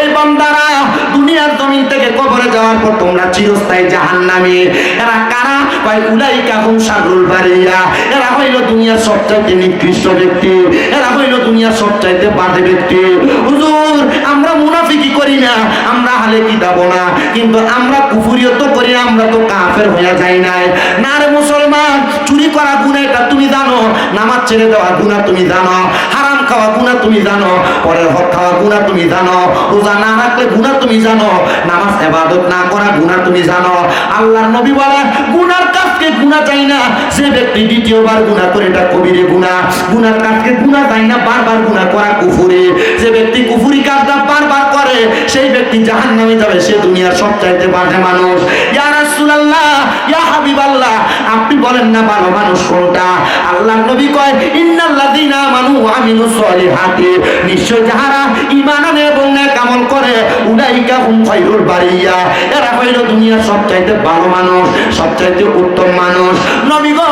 এই বান্দারা দুনিয়ার জমিন থেকে কবরে যাওয়ার পর তোমরা চিরস্থায়ী জাহান্নামী। এরা কারা? ভাই উলাইকা হুম শাররুল বারিয়া। এরা হইল দুনিয়ার সবচাইতে নিকৃষ্ট ব্যক্তি, এরা হইল দুনিয়ার সবচাইতে বাজে ব্যক্তি। হুজুর, আমরা মুনাফিকি করি না, আমরা আহলে কিতাব না, কিন্তু আমরা কুফরিও তো করি, আমরা তো কাফের হয়ে যাই নাই। না রে মুসলমান, চুরি করা গুনাহ এটা তুমি জানো, নামাজ ছেড়ে দেওয়া গুনাহ তুমি জানো, হারাম খাওয়া গুনাহ তুমি জানো, পরের হক খাওয়া গুনাহ তুমি জানো, রোজা না রাখলে গুনাহ তুমি জানো, নামাজ ইবাদত না করা গুনাহ তুমি জানো। আল্লাহর নবী বলে গুনার কাজকে গুনাহ চাই না যে ব্যক্তি দ্বিতীয়বার গুনাহ করে এটা কবিরে গুনাহ। গুনার কাজকে গুনাহ চাই না, বারবার গুনাহ করা কুফরি। যে ব্যক্তি কুফরি কাজটা বারবার করে সেই ব্যক্তি জাহান্নামে যাবে, সে দুনিয়ার সবচাইতে বাজে মানুষ। ইয়া রাসূলুল্লাহ, ইয়া হাবিবাল্লাহ, আপনি বলেন না ভালো মানুষ কোনটা? আল্লাহর নবী কয় ইন্নাল্লাযীনা আমানু ওয়া আমিলুস সলিহাতি, নিশ্চয় যারা ঈমান আনে এবং নেক আমল করে উলাইকা হুম খায়রুল বারিয়া, এরা হইল দুনিয়ার সবচাইতে ভালো মানুষ, সবচাইতে উত্তম মানুষ। নবী গো,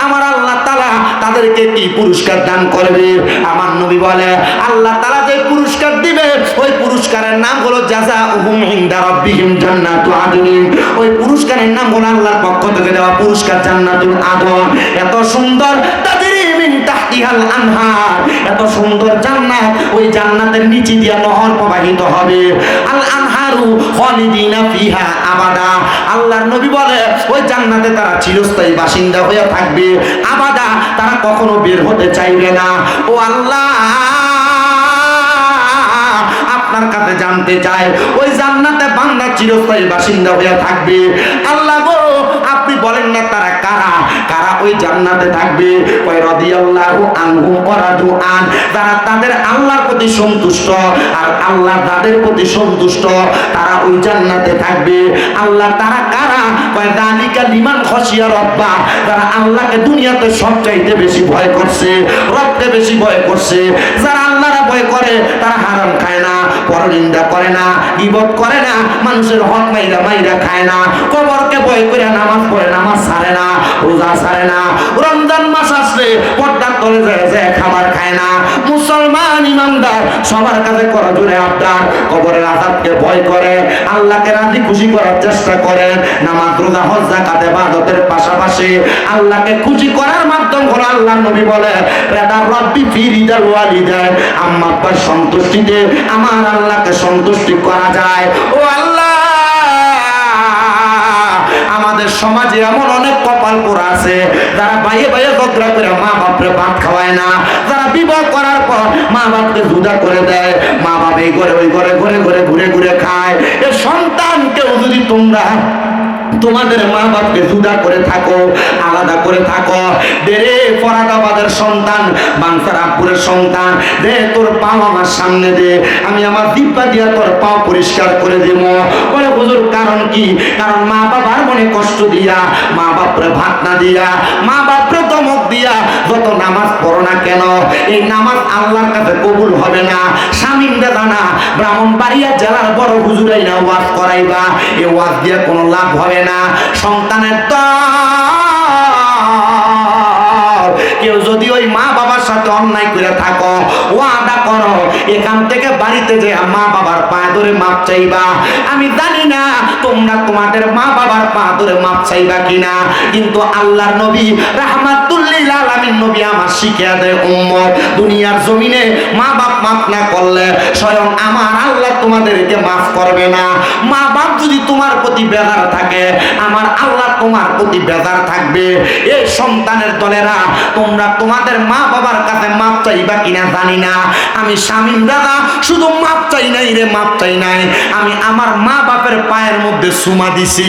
আমার আল্লাহ তাআলা তাদেরকে কি পুরস্কার দান করবে? আমার নবী বলে আল্লাহ তাআলা যে পুরস্কার দিবে ওই পুরস্কারের নাম হলো জাযাউহুম ইনদা রাব্বিহিম জান্নাতু আদনিন। ওই পুরস্কারের নাম হলো আল্লাহর পক্ষ থেকে দেওয়া পুরস্কার জান্নাতুল আদন। এত সুন্দর তাজরি মিন তাহতিহাল আনহার, এত সুন্দর জান্নাত, ওই জান্নাতের নিচে দিয়ে নহর প্রবাহিত হবে। আল আনহারু খালিদিনা ফিহা আবাদা। আল্লাহর নবী বলে ওই জান্নাতে তারা চিরস্থায়ী বাসিন্দা হয়ে থাকবে, আবাদা, তারা কখনো বের হতে চাইবে না। ও আল্লাহ, আপনার কাছে জানতে চাই, ওই জান্নাতে বান্দা চিরস্থায়ী বাসিন্দা হয়ে থাকবে। আল্লাহ গো, আপনি বলেন না তারা কারা, কারা ওই জান্নাতে থাকবে? ওই রাদিয়াল্লাহু আনহু ওয়া রাদু আন, যারা তাদের আল্লাহর প্রতি সন্তুষ্ট আর আল্লাহ তাদের প্রতি সন্তুষ্ট, তারা ওই জান্নাতে থাকবে। আল্লাহ তারা কারা? কয় যালিকা লিমান খাশিয়া রাব্বা, যারা আল্লাহকে দুনিয়াতে সবচাইতে বেশি ভয় করছে, রবকে বেশি ভয় করছে। যারা আল্লাহর ভয় করে তারা হারাম খায় না, পরনিন্দা করে না, গীবত করে না, মানুষের হক মাইরা মাইরা খায় না, কবরকে ভয় করে নামাজ পড়ে, নামাজ ছাড়ে না, রোজা ছাড়ে না, রমজান মাস আসলে পর্দার তলে যায় খাবার খায় না। মুসলমান ইমানদার সবার কাছে করা জোরে আবদার, কবরের আযাবকে ভয় করে, আল্লাহকে রাজি খুশি করার চেষ্টা করে, নামাজ রোজা হজ যাকাত ইবাদতের পাশাপাশি আল্লাহকে খুশি করার মাধ্যম হলো আল্লাহর নবী বলে রেদা রব্বি ফি রিদাল ওয়ালিদাইন, আম্মা আব্বার সন্তুষ্টিতে আমার আল্লাহকে সন্তুষ্টি করা যায়। ও আল্লাহ, আমাদের সমাজে এমন অনেক কপাল পোড়া আছে যারা বাইয়ে বাইয়ে ঝগড়া করে মা বাপরে ভাত খাওয়ায় না, যারা বিবাহ করার পর মা বাপকে জুদা করে দেয়, মা বাপ এই ঘরে ওই ঘরে ঘরে ঘরে ঘুরে ঘুরে খায়। এ সন্তানকেও যদি তোমরা তোমাদের মা বাপকে জুদা করে থাকো, আলাদা করে থাকো, দে রে ফরাদাবাদের সন্তান, বানসারাপুরের সন্তান, দে তোর পাও আমার সামনে দে, আমি আমার দিব্যা দিয়া তোর পাও পরিষ্কার করে দেব। বলে হুজুর কারণ কি? কারণ মা বাবার মনে কষ্ট দিয়া, মা বাপরে ভাত না দিয়া, মা বাপরে ধমক দিয়া যত নামাজ পড়ো না কেন, এই নামাজ আল্লাহর কাছে কবুল হবে না। শামীম দাদা ব্রাহ্মণবাড়িয়া জেলার বড় হুজুরাই না ওয়াজ করাইবা, এই ওয়াজ দিয়ে কোনো লাভ হবে না। সন্তানের কেউ যদি ওই মা বাবার সাথে অন্যায় করে থাকো, ওয়াদা করো এখান থেকে বাড়িতে যে মা বাবার পা ধরে মাপ চাইবা। আমি জানি না তোমরা তোমাদের মা বাবার পা ধরে মাপ চাইবা কিনা, কিন্তু আল্লাহর নবী রাহমাতুল লিল আলামিন নবী আমার শিখিয়ে দেয় উম্মত, দুনিয়ার জমিনে মা বাপ মাফ না করলে স্বয়ং আমার আল্লাহ তোমাদেরকে মাফ করবে না। মা বাপ যদি তোমার প্রতি বেজার থাকে, আমার আল্লাহ তোমার প্রতি বেজার থাকবে। এই সন্তানের দলেরা তোমরা তোমাদের মা বাবার কাছে মাপ চাইবা কিনা জানি না। আমি শামীম দাদা শুধু মাপ চাই নাই রে, মাপ চাই নাই, আমি আমার মা বাপের পায়ের মধ্যে চুমা দিছি।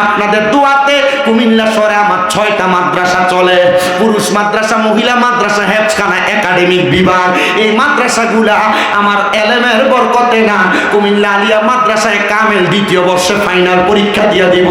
আপনাদের দোয়াতে কুমিল্লা শহরে আমার 6টা মাদ্রাসা চলে, পুরুষ মাদ্রাসা, মহিলা মাদ্রাসা, হেফজখানা, একাডেমিক বিভাগ। এই মাদ্রাসাগুলা আমার এলেমের বরকতে না কুমিল্লা আলিয়া মাদ্রাসায় কামেল 2য় বর্ষে ফাইনাল পরীক্ষা দিয়ে দিব।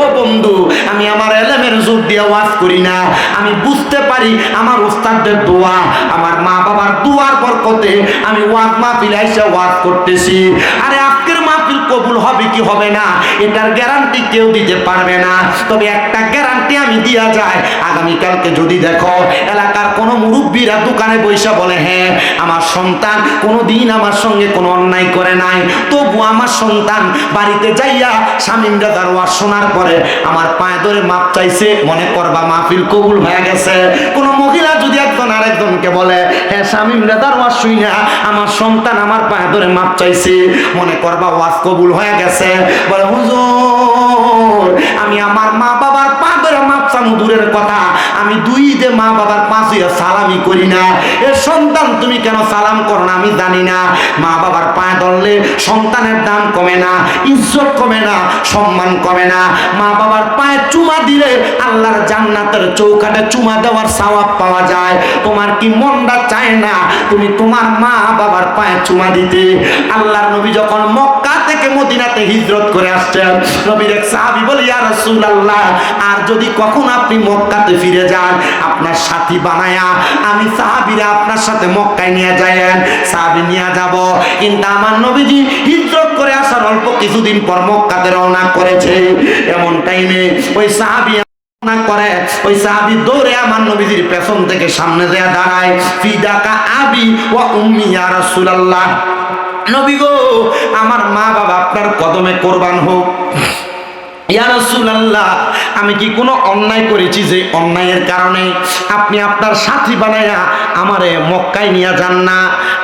ও বন্ধু, আমি আমার এলেমের জোর দিয়ে ওয়াজ করি না, আমি বুঝতে পারি আমার ওস্তাদদের দোয়া, আমার মা বাবার দোয়ার বরকতে আমি ওয়াজ মাহফিলে এসে ওয়াজ করতেছি। আরে আজকের মাহফিল কবুল হবে কি হবে না এটার গ্যারান্টি কেউ দিতে পারবে না, তবে একটা গ্যারান্টি আমি দিয়া যায়, আগামীকালকে যদি দেখো এলাকার কোনো মুরব্বীরা দোকানে বৈশা বলে হ্যাঁ আমার সন্তান কোনোদিন আমার সঙ্গে কোনো অন্যায় করে নাই, তবু আমার সন্তান বাড়িতে যাইয়া শামীম দাদার ওয়াজ শোনার পরে আমার পায়ে ধরে মাপ চাইছে, মনে করবা মাহফিল কবুল হয়ে গেছে। কোনো মহিলা যদি একজন আরেকজনকে বলে হ্যাঁ শামীম দাদার ওয়াজ শুইনা আমার সন্তান আমার পায়ে ধরে মাপ চাইছে, মনে করবা ওয়াজ কবুল হয়ে গেছে। বলে হুজুর আমি আমার মা বাবার পা ধরে মাপ চামু দূরের কথা, আমি 2 ঈদে মা বাবার পা ছুঁয়ে সালামি করি না। এ সন্তান তুমি কেন সালাম করো না আমি জানি না। মা বাবার পায়ে ধরলে সন্তানের দাম কমে না, ইজ্জত কমে না, সম্মান কমে না। মা বাবার পায়ে চুমা দিলে আল্লাহর জান্নাতের চৌকাঠে চুমা দেওয়ার সওয়াব পাওয়া যায়। তোমার কি মনটা চায় না তুমি তোমার মা বাবার পায়ে চুমা দিতে? আল্লাহর নবী যখন মক্কা থেকে মদিনাতে হিজরত করে আসছেন, নবীর এক সাহাবী বলে ইয়া রাসূলুল্লাহ আর যদি কখন আপনি মক্কাতে ফিরে যান আপনার সাথী বানায়া আমি সাহাবীরা আপনার সাথে মক্কায় নিয়ে যায়েন। সাহাবী নিয়ে যাব, কিন্তু আমার নবীজি হিজরত করে আসার অল্প কিছুদিন পর মক্কাতে রওনা করেছে। এমন টাইমে ওই সাহাবী করে, ওই সাহাবী দৌড়ে আমার নবীজির পেছন থেকে সামনে দিয়ে দাঁড়ায়, ফিদাকা আবি ওয়া উম্মি ইয়া রাসূলুল্লাহ, নবী গো আমার মা বাবা আপনার কদমে কোরবান হোক। ইয়া রাসূলুল্লাহ আমি কি কোনো অন্যায় করেছি যে অন্যায়ের কারণে আপনি আপনার সাথী বানায়া আমারে মক্কায় নিয়ে যান না?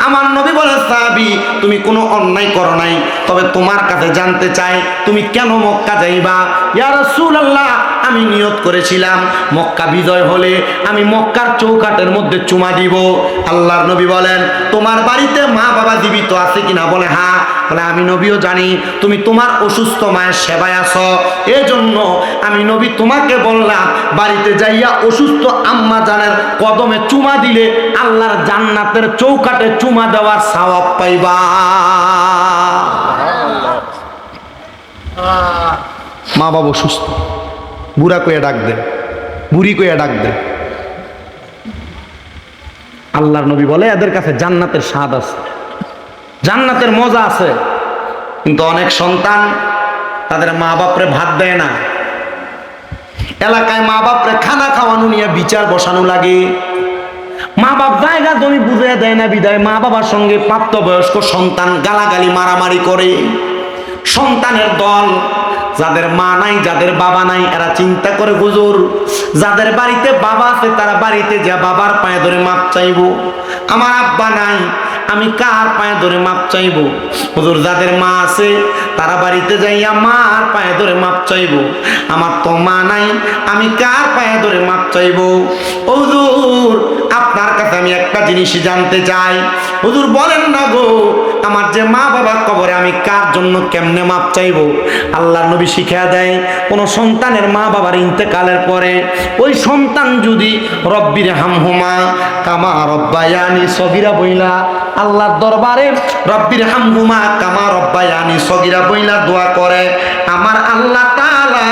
আমার নবী বলে সাহাবী তুমি কোনো অন্যায় করো নাই, তবে তোমার কাছে জানতে চাই তুমি কেন মক্কা যাইবা? ইয়া রাসূলুল্লাহ আমি নিয়ত করেছিলাম মক্কা বিজয় হলে আমি মক্কার চৌকাঠের মধ্যে চুমা দিব। আল্লাহর নবী বলেন, তোমার বাড়িতে মা বাবা জীবিত আছে কিনা? বলে হ্যাঁ। বলে আমি নবীও জানি তুমি তোমার অসুস্থ মায়ের সেবায় আছো, এজন্য আমি নবী তোমাকে বললাম বাড়িতে যাইয়া অসুস্থ আম্মা জানের কদমে চুমা দিলে আল্লাহর জান্নাতের চৌকাঠে চুমা দেওয়ার সওয়াব পাইবা। মা বাবা অসুস্থ, বুড়া কইয়া ডাক দেন, বুড়ি কইয়া ডাক দেন। আল্লাহর নবী বলে এদের কাছে জান্নাতের স্বাদ আছে, জান্নাতের মজা আছে। কিন্তু অনেক সন্তান তাদের মা বাপরে ভাত দেয় না। এলাকায় মা বাপরে খানা খাওয়ানো নিয়ে বিচার বসানো লাগে। মা বাপ জায়গা জমি বুঝে দেয় না বিদায় মা বাবার সঙ্গে প্রাপ্তবয়স্ক সন্তান গালাগালি মারামারি করে। সন্তানের দল, যাদের মা নাই যাদের বাবা নাই এরা চিন্তা করে হুজুর যাদের বাড়িতে বাবা আছে তারা বাড়িতে যা বাবার পায়ে ধরে মাপ চাইবো, আমার আব্বা নাই আমি কার পায়ে ধরে মাপ চাইবো? হুজুর যাদের মা আছে তারা বাড়িতে যাইয়া মার পায়ে ধরে মাপ চাইবো, আমার তো মা নাই আমি কার পায়ে ধরে মাপ চাইবো? হুজুর আপনার কাছে আমি একটা জিনিস জানতে চাই, হুজুর বলেন না গো আমার যে মা বাবা কবরে আমি কার জন্য কেমনে মাপ চাইবো? আল্লাহর নবী শিখিয়ে দেয় কোন সন্তানের মা বাবার ইন্তেকালের পরে ওই সন্তান যদি রব্বির হামহুমা কামা রব্বায়ানি সগীরা বইলা আল্লাহর দরবারে রব্বির হামহুমা কামা রব্বায়ানি সগীরা বইলা দোয়া করে, আমার আল্লাহ তাআলা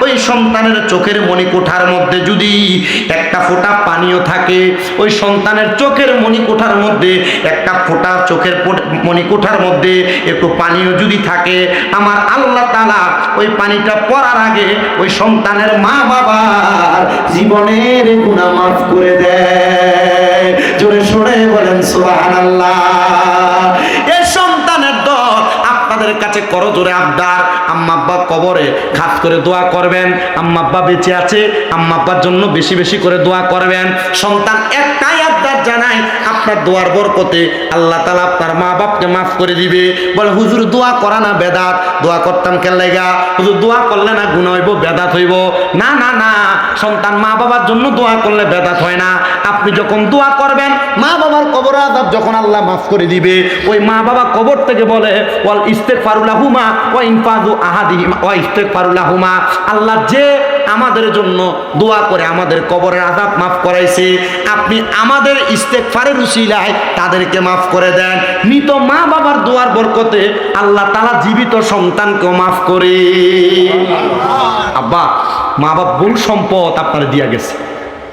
ওই সন্তানের চোখের মণিকোঠার মধ্যে যদি একটা ফোঁটা পানিও থাকে, ওই সন্তানের চোখের মণিকোঠার মধ্যে একটা ফোঁটা চোখের মণিকোঠার মধ্যে একটু পানিও যদি থাকে, আমার আল্লাহ তাআলা ওই পানিটা পড়ার আগে ওই সন্তানের মা বাবার জীবনের গুনাহ মাফ করে দেয়। জোরে শুনে বলেন সুবহানাল্লাহ। এই সন্তানের দল আপনাদের কাছে করো জোরে আবদার, আম্মা আব্বা কবরে খাস করে দোয়া করবেন, আম্মা আব্বা বেঁচে আছে আম্মা আব্বার জন্য বেশি বেশি করে দোয়া করবেন। সন্তান একটাই আবদার জানাই, আপনার দোয়ার বরকতে আল্লাহ তাআলা আপনার মা বাপকে মাফ করে দিবে। বলে হুজুর দোয়া করা না বেদাত, দোয়া করতাম কেন লাগা? হুজুর দোয়া করলে না গুনাহ হইব বেদাত হইব? না না না, সন্তান মা বাবার জন্য দোয়া করলে বেদাত হয় না। আপনি যখন দোয়া করবেন মা বাবার কবর আযাব যখন আল্লাহ মাফ করে দিবে, ওই মা বাবা কবর থেকে বলে ওয়াল ইস্তিগফারু লাহুমা ওয়া ইনফাযু আহাদিহিমা ওয়া ইস্তিগফারু লাহুমা, আল্লাহ যে আমাদের জন্য দোয়া করে আমাদের কবরের আযাব মাফ করাইছে, আপনি আমাদের ইস্তিগফারের উসিলায় তাদেরকে মাফ করে দেন। মৃত মা বাবার দোয়ার বরকতে আল্লাহ তাআলা জীবিত সন্তানকেও মাফ করে। আব্বা মা বাপ বহু সম্পদ আপনারা দিয়া গেছে,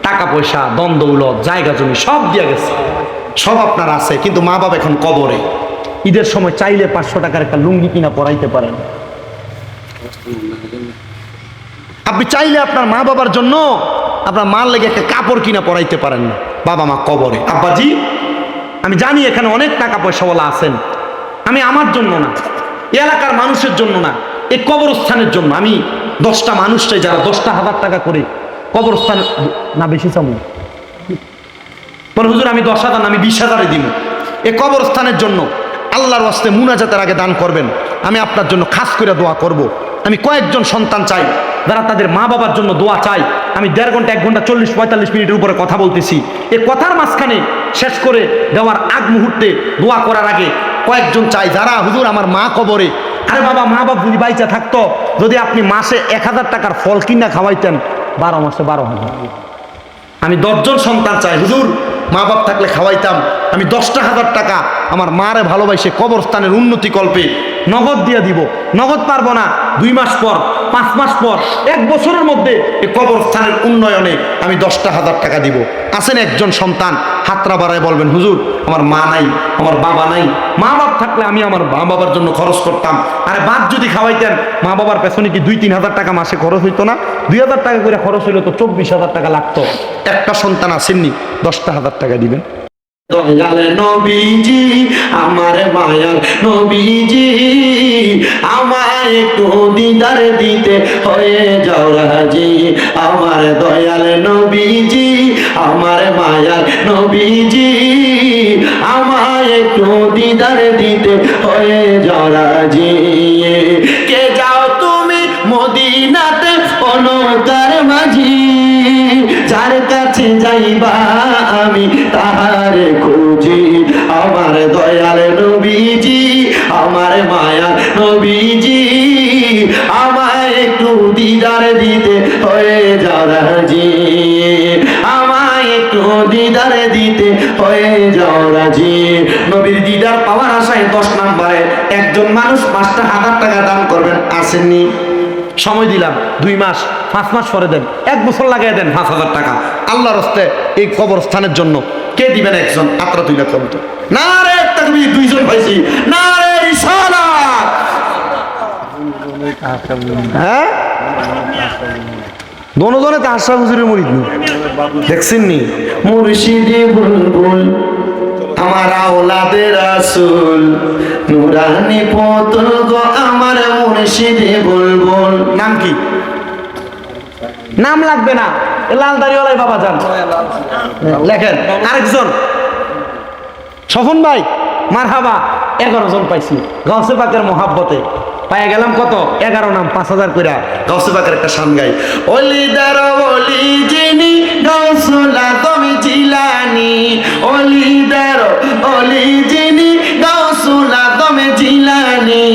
টাকা পয়সা দন দৌলত জায়গা জমি সব দিয়া গেছে, সব আপনার আছে, কিন্তু মা বাবা এখন কবরে। ঈদের সময় চাইলে 500 টাকার একটা লুঙ্গি কিনা পরাইতে পারেন। আপনি চাইলে আপনার মা বাবার জন্য আপনার মার লেগে একটা কাপড় কিনা পরাইতে পারেন না, বাবা মা কবরে। আব্বাজি আমি জানি এখানে অনেক টাকা পয়সাওয়ালা আছেন, আমি আমার জন্য না, এলাকার মানুষের জন্য না, এই কবরস্থানের জন্য আমি 10টা মানুষ চাই যারা 10,000 টাকা করে কবরস্থান না বেশি চামু বলে হুজুর আমি 10,000 না আমি 20,000 দিব এই কবরস্থানের জন্য। আল্লাহর ওয়াস্তে মুনাজাতের আগে দান করবেন, আমি আপনার জন্য খাস করে দোয়া করব। আমি কয়েকজন সন্তান চাই যারা তাদের মা বাবার জন্য দোয়া চাই। আমি 1.5 ঘন্টা 1 ঘন্টা 40-45 মিনিটের উপরে কথা বলতেছি, এই কথার মাঝখানে শেষ করে দেওয়ার আগ মুহূর্তে দোয়া করার আগে কয়েকজন চাই যারা হুজুর আমার মা কবরে। আরে বাবা মা বাপ যদি বাইচা থাকতো, যদি আপনি মাসে 1000 টাকার ফল কিনা খাওয়াইতেন 12 মাসে 12,000। আমি 10 জন সন্তান চাই হুজুর মা বাপ থাকলে খাওয়াইতাম, আমি 10,000 টাকা আমার মারে ভালোবাসে কবরস্থানের উন্নতি কল্পে নগদ দিয়ে দিব। নগদ পারবো না, 2 মাস পর 5 মাস পর 1 বছরের মধ্যে এই কবরস্থানের উন্নয়নে আমি 10,000 টাকা দিব। আছেন একজন সন্তান হাতরা বাড়ায় বলবেন হুজুর আমার মা নাই আমার বাবা নাই, মা বাপ থাকলে আমি আমার মা বাবার জন্য খরচ করতাম। আরে বাপ যদি খাওয়াইতেন মা বাবার পেছনে কি 2-3 হাজার টাকা মাসে খরচ হইতো না? 2,000 টাকা করে খরচ হইলে তো 24,000 টাকা লাগতো। একটা সন্তান আসেননি, 10,000 টাকা দিবেন। দয়াল নবীজি আমার মায়ার নবীজি আমায় একটু দিদার দিতে হয়ে যাও রাজি, আমার দয়াল নবীজি আমার মায়ার নবীজি আমায় একটু দিদার দিতে হয়ে যাও রাজি। কে যাও তুমি মদিনাতে ও নৌকার মাঝি, যার কাছে যাইবা আমি তাহার খুঁজি। আমার দয়াল নবীজি, আমার মায়া নবীজি, আমায় একটু দিদার দিতে হয়ে যাও রাজি, আমায় একটু দিদার দিতে হয়ে যাও রাজি। নবীর দিদার পাওয়ার আশায় 10 নম্বরে একজন মানুষ 5,000 টাকা দান করবেন, আসেননি? সময় দিলাম 2 মাস, 5 মাস পরে দেন, 1 বছর লাগাই দেন 5,000 টাকা আল্লাহর হস্তে এই কবরস্থানের জন্য। কে দিবেন? একজন আত্রা তুইলা কম তো না রে, তাকবীর, 2 জন পাইছি না রে রিসালাত। হ্যাঁ, দোনোজনে তো আশরাফ হুজুরের মুরিদ নি, দেখছেন নি? মুর্শিদে বুলবুল আমার আওলাদে রাসূল, নূরানি পুতুল গো আমার মুর্শিদে বুলবুল। নাম কি? নাম লাগবে না, লাল দাড়িওয়ালাই বাবা যান লেখেন। আরেকজন স্বপন ভাই, মারহাবা, 11 জন পাইছি গাউসে পাকের মহাব্বতে। পায়ে গেলাম কত? 11 নাম, 5,000 কইরা। গাউসে পাকের একটা শান গাই, ওলিদার ওলি যিনি গাউসুল আজম জিলানী, ওলিদার ওলি যিনি গাউসুল আজম জিলানী,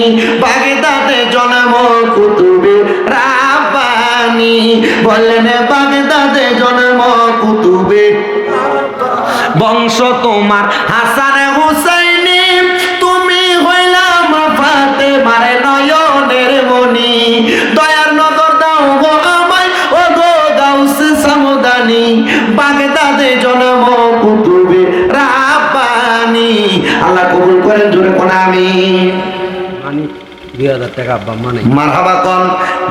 বাগদাদে জন্ম কুতুবে রাব্বানী। বললেন বাগদাদে জন্ম কুতুবে, বংশ তোমার হাসান হুসাইনি, তুমি হইলাম ফাতেমার নয়নের মনি। দয়ার নজর দাও গো আমায় ও গো গাউসে সামদানি, বাগদাদে জন্ম কুতুবে রাব্বানী। আল্লাহ কবুল করেন, জোরে কোন আমিন। 2,000 টাকা আব্বা মানিক। মারহাবা কোন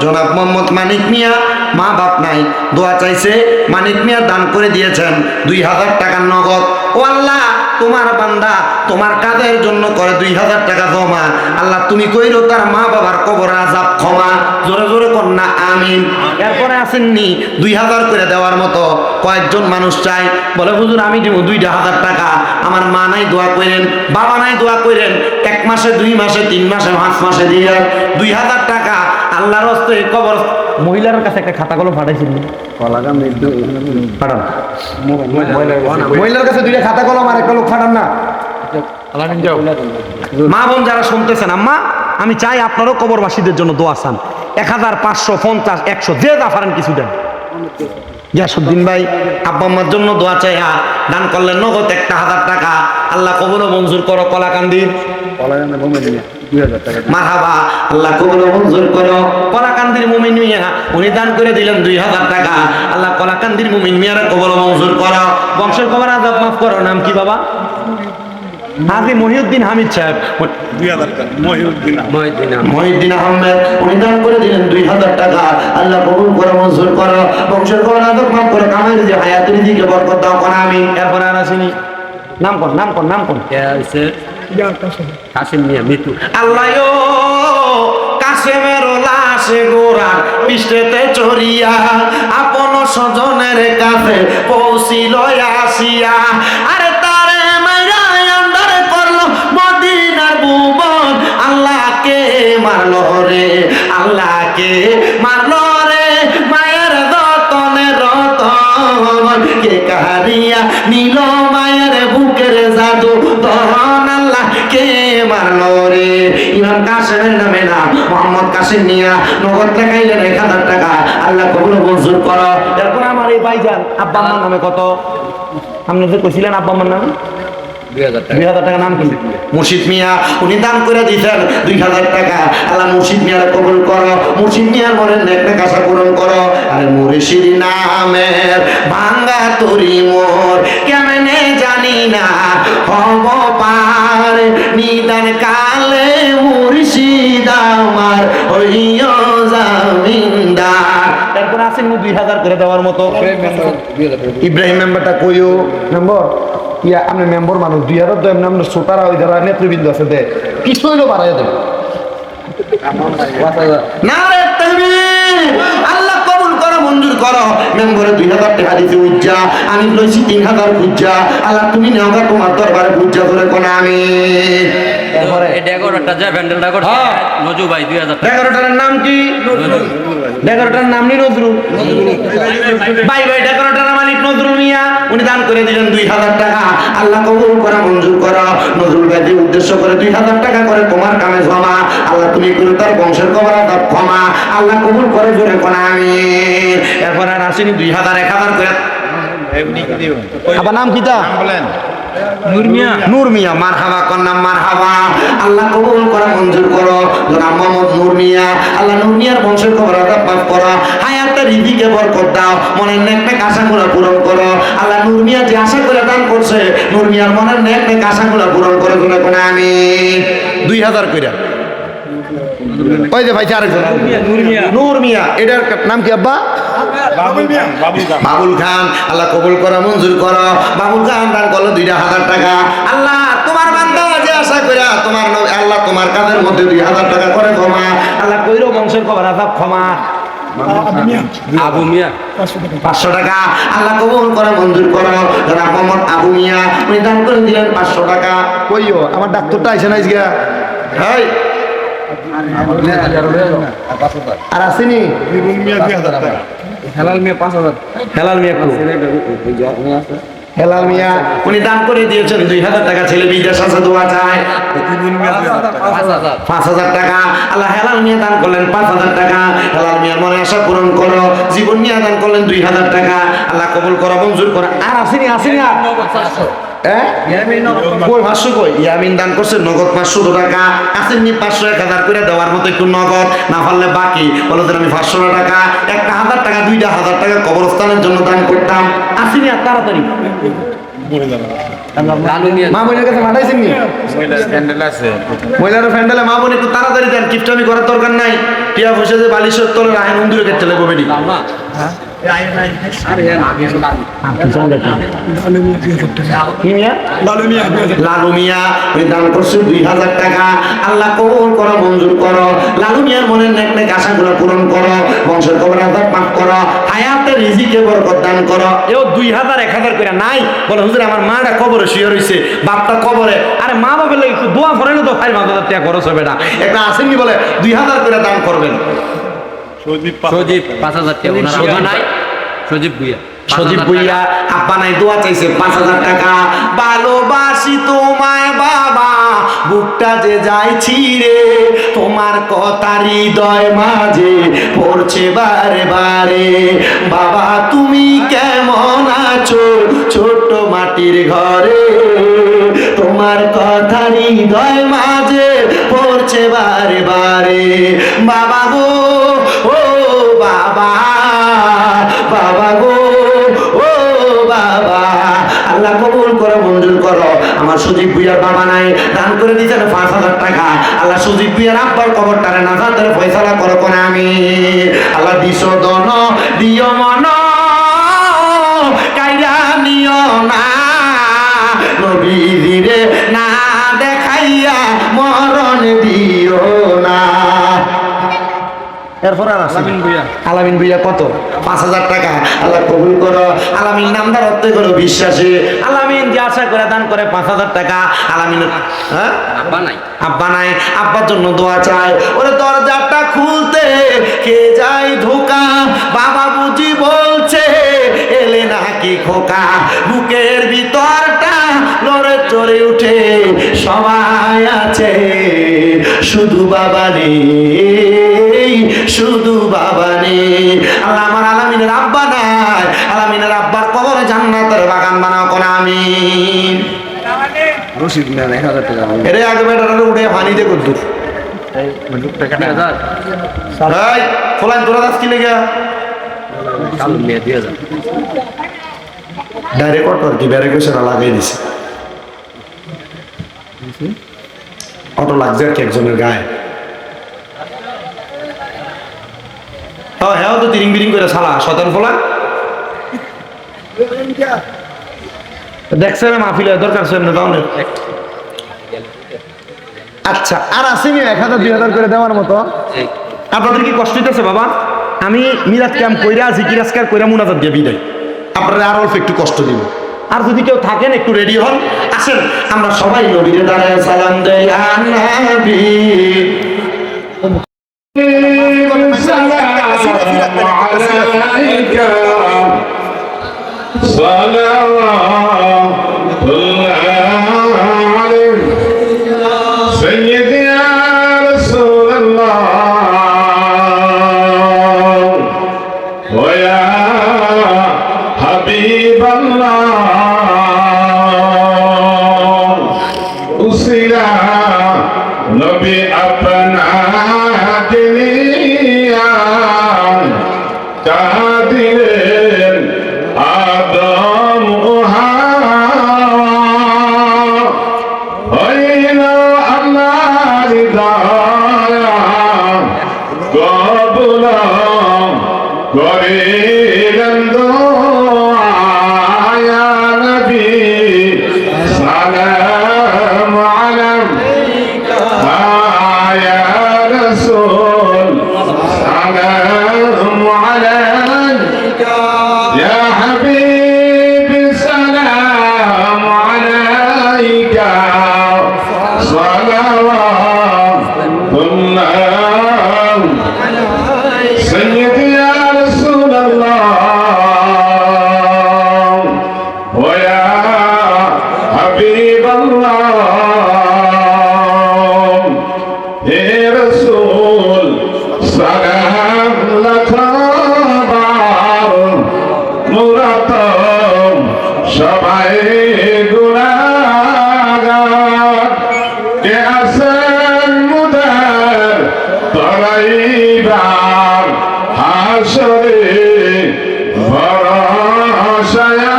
জনাব মোহাম্মদ মানিক মিয়া, মা বাপ নাই, দোয়া চাইছে, মানিক মিয়া দান করে দিয়েছেন 2,000 টাকা নগদ। ও আল্লাহ, তোমার বান্দা তোমার কাজের জন্য করে 2,000 টাকা জমা। আল্লাহ তুমি কইরো তার মা বাবার কবর আযাব ক্ষমা, জোরে জোরে কর না আমিন। এরপরে আসেননি 2,000 করে দেওয়ার মতো কয়েকজন মানুষ চাই, বলে হুজুর আমি দিব 2,000 টাকা, আমার মা নাই দোয়া করেন, বাবা নাই দোয়া করেন, 1 মাসে 2 মাসে 3 মাসে 5 মাসে দিয়ে 2,000 টাকা আল্লাহর হস্তে কবর। মহিলার কাছে একটা খাতা কলম পাঠাইছিল, পাঠান মহিলার কাছে 2টা খাতা কলম আর একটা লোক পাঠান না। মা বোন যারা শুনতেছেন, আম্মা আমি চাই আপনারও কবরবাসীদের জন্য দোয়া চান, 1,550 100 যে যা পারেন কিছু দেন। গিয়াসউদ্দিন ভাই আব্বা আম্মার জন্য দোয়া চাই, দান করলেন নগদ 1,000 টাকা, আল্লাহ কবরও মঞ্জুর করো। কলাকান্দির মারহাবা, আল্লাহ কবুল মঞ্জুর করো। কলাকান্দির মুমিন মিয়া উনি দান করে দিলেন 2,000 টাকা, আল্লাহ কলাকান্দির মুমিন মিয়ার কবুল মঞ্জুর করো, বংশের কবর আযাব মাফ করো। নাম কি বাবা? হাজী মহিউদ্দিন হামিদ সাহেব, 2,000 টাকা। মহিউদ্দিন আহমেদ উনি দান করে দিলেন 2,000 টাকা, আল্লাহ কবুল করো মঞ্জুর করো, বংশের কবর আযাব মাফ করো, কামাই রিজিক হায়াতের রিজিকে বরকত দাও। কোন আমিন। এরপর আর আসেনি, নাম কোন নাম কোন নাম কোন? কাশিম মিয়া মৃত্যু। আল্লাহ কাশেমের লাশে গোরার পৃষ্ঠেতে চড়িয়া আপন স্বজনের কাছে পৌঁছিল আসিয়া, আরে তারে মাইরা আন্দার করলো মদিনার ভুবন। আল্লাহকে মারলো রে, আল্লাহকে মারলো রে, মায়ের যতনে রতন কে কাহারিয়া নিল মায়ের বুকের জাদু তখন আল্লাহকে মারলো রে। ইমাম কাসেমের নামে না, মোহাম্মদ কাসেম মিয়া নগদ টাকাইলেন 1,000 টাকা, আল্লাহ কবুল মঞ্জুর করো। এরপর আমার এই ভাইজান আব্বা আম্মার নামে কত? আপনি যে কইছিলেন আব্বা আম্মার নামে 2,000 টাকা, নাম কি? মুর্শিদ মিয়া, উনি দান করে দিয়েছেন 2,000 টাকা, আল্লাহ মুর্শিদ মিয়ার কবুল করো, মুর্শিদ মিয়ার মনের নেক আশা পূরণ করো। আর মুর্শিদ নামের ভাঙ্গা তরি মোর কেমনে জানি না হব পার, নিদান কালে মুর্শিদ আমার হইও জামিনদার। তারপর আসেন 2,000 করে দেওয়ার মতো। ইব্রাহিম মেম্বারটা কইও মেম্বার ইয়া, আপনি মেম্বার মানুষ 2,000 দেন, আমরা ছোটারা ওই যারা নেতৃবৃন্দ আছে দে কিছু হইলো বাড়াইয়া দেবে না রে তাকবীর। আল্লাহ কবুল করো মঞ্জুর করো। মেম্বারে 2,000 টাকা দিতে উজ্জা, আমি লইছি 3,000 উজ্জা, আল্লাহ তুমি নেওগা তোমার দরবারে উজ্জা করে কোন আমি। এরপরে এই ডেকোরেটরটা যে প্যান্ডেলটা করছে হ্যাঁ। নজু ভাই 2000 টাকা ডেকোরেটরের নাম কি? ডেকোরেটরের নাম নি নজরুল ভাই ভাই ডেকোরেটরের মালিক নজরুল মিয়া, উনি দান করে দিলেন 2000 টাকা। আল্লাহ কবুল করা মঞ্জুর করো। নজরুল ভাইকে উদ্দেশ্য করে 2000 টাকা করে তোমার কামে জমা। আল্লাহ তুমি করে তার বংশের কবরা তার ক্ষমা আল্লাহ কবুল করে জোরে কোনা আমিন। এরপর আর আসেনি 2000 1000 করে। আবার নাম কি তা? নূর মিয়া মারহাবা কন্নাম মারহাবা। আল্লাহ কবুল করা মঞ্জুর করো। জনাব মোহাম্মদ নূর মিয়া, আল্লাহ নূর মিয়ার বংশের কবরা মাফ করো। হায়াতে রিজিকে বরকত দাও। মনের নেক নেক আশাগুলো পূরণ করো। আল্লাহ নূর মিয়া যে আশা করে দান করছে, নূর মিয়ার মনের নেক নেক আশাগুলো পূরণ করে জোরে কোনা আমিন। 2000 কইরা ওই যে ভাই আরেকজন নূর মিয়া, এটার নাম কি আব্বা? বাবুল খান। আল্লাহ কবুল করা মঞ্জুর করো। বাবুল খান দান করলো 2000 টাকা। আল্লাহ তোমার বান্দা যে আশা কইরা তোমার আল্লাহ তোমার কাজের মধ্যে 2000 টাকা করে ক্ষমা আল্লাহ কইরো বংশের কবরা সব ক্ষমা। আবু মিয়া 500 টাকা আল্লাহ কবুল করা মঞ্জুর করো। জনাব মোহাম্মদ আবু মিয়া উনি দান করে দিলেন 500 টাকা। কইও আমার ডাক্তারটা আইছে না আজকে? হাই আর আসেনি? হেলাল মিয়া 5000 হেলাল মিয়া কো? হেলাল মিয়া উনি দান করে দিয়েছেন 2000 টাকা। ছেলে বিদেশ আছে দোয়া চায় 5000 টাকা। আল্লাহ হেলাল মিয়া দান করলেন 5000 টাকা। হেলাল মিয়ার মনে আশা পূরণ করো। জীবন মিয়া দান করলেন 2000 টাকা। আল্লাহ কবুল করো মঞ্জুর করো। আর আসেনি আসেনি আর কই 500 কই? ইয়ামিন দান করছে নগদ 500 টাকা। আসেননি 500 1000 করে দেওয়ার মতো একটু নগদ, না পারলে বাকি বলো যে আমি 500 টাকা 1000 টাকা 2000 টাকা কবরস্থানের জন্য দান করতাম। আসেনি আর তাড়াতাড়ি লালু মিয়া মা বোনের কাছে পাঠাইছেন নি? মহিলার ফ্যান্ডেলে মা বোন একটু তাড়াতাড়ি দেন, কিপটামি করার দরকার নাই। টিয়া বসে যে বালিশের তলে রাহেন উন্দুরে কেটে লেগো বেডি। লালু মিয়া উনি দান করছেন 2000 টাকা। আল্লাহ কবুল করো মঞ্জুর করো। লালু মিয়ার মনের নেক নেক আশাগুলো পূরণ করো। বংশের কবর আযাব মাফ করো। হায়াতে রিজিকে বরকত দান করো। এও 2000 1000 করে নাই বলে হুজুর আমার মাটা কবরে শুয়ে রইছে, বাপটা কবরে। আরে মা বাবার লাগি একটু দোয়া করেন তো 5000 টাকা খরচ হবে না। একটা আসেননি বলে 2000 করে দান করবেন। সজীব 5000 টাকা ওনার আব্বা নাই সজীব ভুইয়া সজীব ভুইয়া আব্বা নাই দোয়া চাইছে 5000 টাকা। ভালোবাসি তোমায় বাবা, বুকটা যে যাইছি রে, তোমার কথা হৃদয় মাঝে পড়ছে বারে বারে। বাবা তুমি কেমন আছো ছোট্ট মাটির ঘরে, তোমার কথা হৃদয় মাঝে পড়ছে বারে বারে। বাবা গো ও বাবা, বাবা গো ও বাবা। আল্লাহ কবুল করো মঞ্জুর করো। আমার সুজিব ভুইয়ার বাবা নাই দান করে দিয়েছেন 5000 টাকা। আল্লাহ সুজিব ভুইয়ার আব্বার কবরটারে না জানতে ফয়সালা করো কোন আমি। আল্লাহ দিশো দন দিও মন কাইরা নিও না, নবীজিরে না দেখাইয়া মরণ দিও না। এরপর আর আছে আলামিন ভুইয়া কত? 5000 টাকা। আল্লাহ কবুল করো। আলামিন নামদার অর্থ করো বিশ্বাসী। আলামিন যে আশা করে দান করে 5000 টাকা। আলামিন হ্যাঁ আব্বা নাই আব্বা নাই, আব্বার জন্য দোয়া চাই। ওরে দরজাটা খুলতে কে যায় ধোকা, বাবা বুঝি বলছে এলে নাকি খোকা। বুকের ভিতরটা লড়ে চড়ে উঠে সবাই আছে, শুধু বাবা নেই, শুধু বাবা নেই। আল্লাহ আমার আলামিনের আব্বা নাই, আলামিনের আব্বার কবরে জান্নাতের বাগান বানাও কোন আমিন। রশিদ নেন 1000 টাকা। এরে আগে বেটারে উঠে পানিতে করতো ভাই ফলাইন তোরা দাস কি লেগে লালু মিয়া 2000 ডাইরেক্ট অটো কি ব্যারেকে সেটা লাগাই দিছে। অটো লাগছে আর কি একজনের গায়ে। হ্যাঁ তো তিরিং বিরিং করে শালা শতান ফলা দেখছেন মাহফিলে দরকার টাউনের। আচ্ছা আর আসেনি 1000 2000 করে দেওয়ার মতো? আপনাদের কি কষ্ট হইতেছে বাবা? আমি মিরাজ ক্যাম্প কইরা জিকির আজকার কইরা মুনাজাত দিয়ে বিদায়, আপনারা আর অল্প একটু কষ্ট দিব। আর যদি কেউ থাকেন একটু রেডি হন, আসেন আমরা সবাই নবীর দাঁড়ায় সালাম দেই। ইয়া নবী नबी अपना दिलिया कादिर आदम हईना अल्लाह दाया कबुला करें दो आया नबी सलाम अलैका या रसूल सलाम अलैका या हबीब सलाम अलैका सलावतुल्लाह सय्यदी या रसूल अल्लाह व या हबीब अल्लाह हे रसूल सलाम लखाबार मुरातम सबाई गुनाहगार के असन मुदर तराइबार हाशरे भरोसाया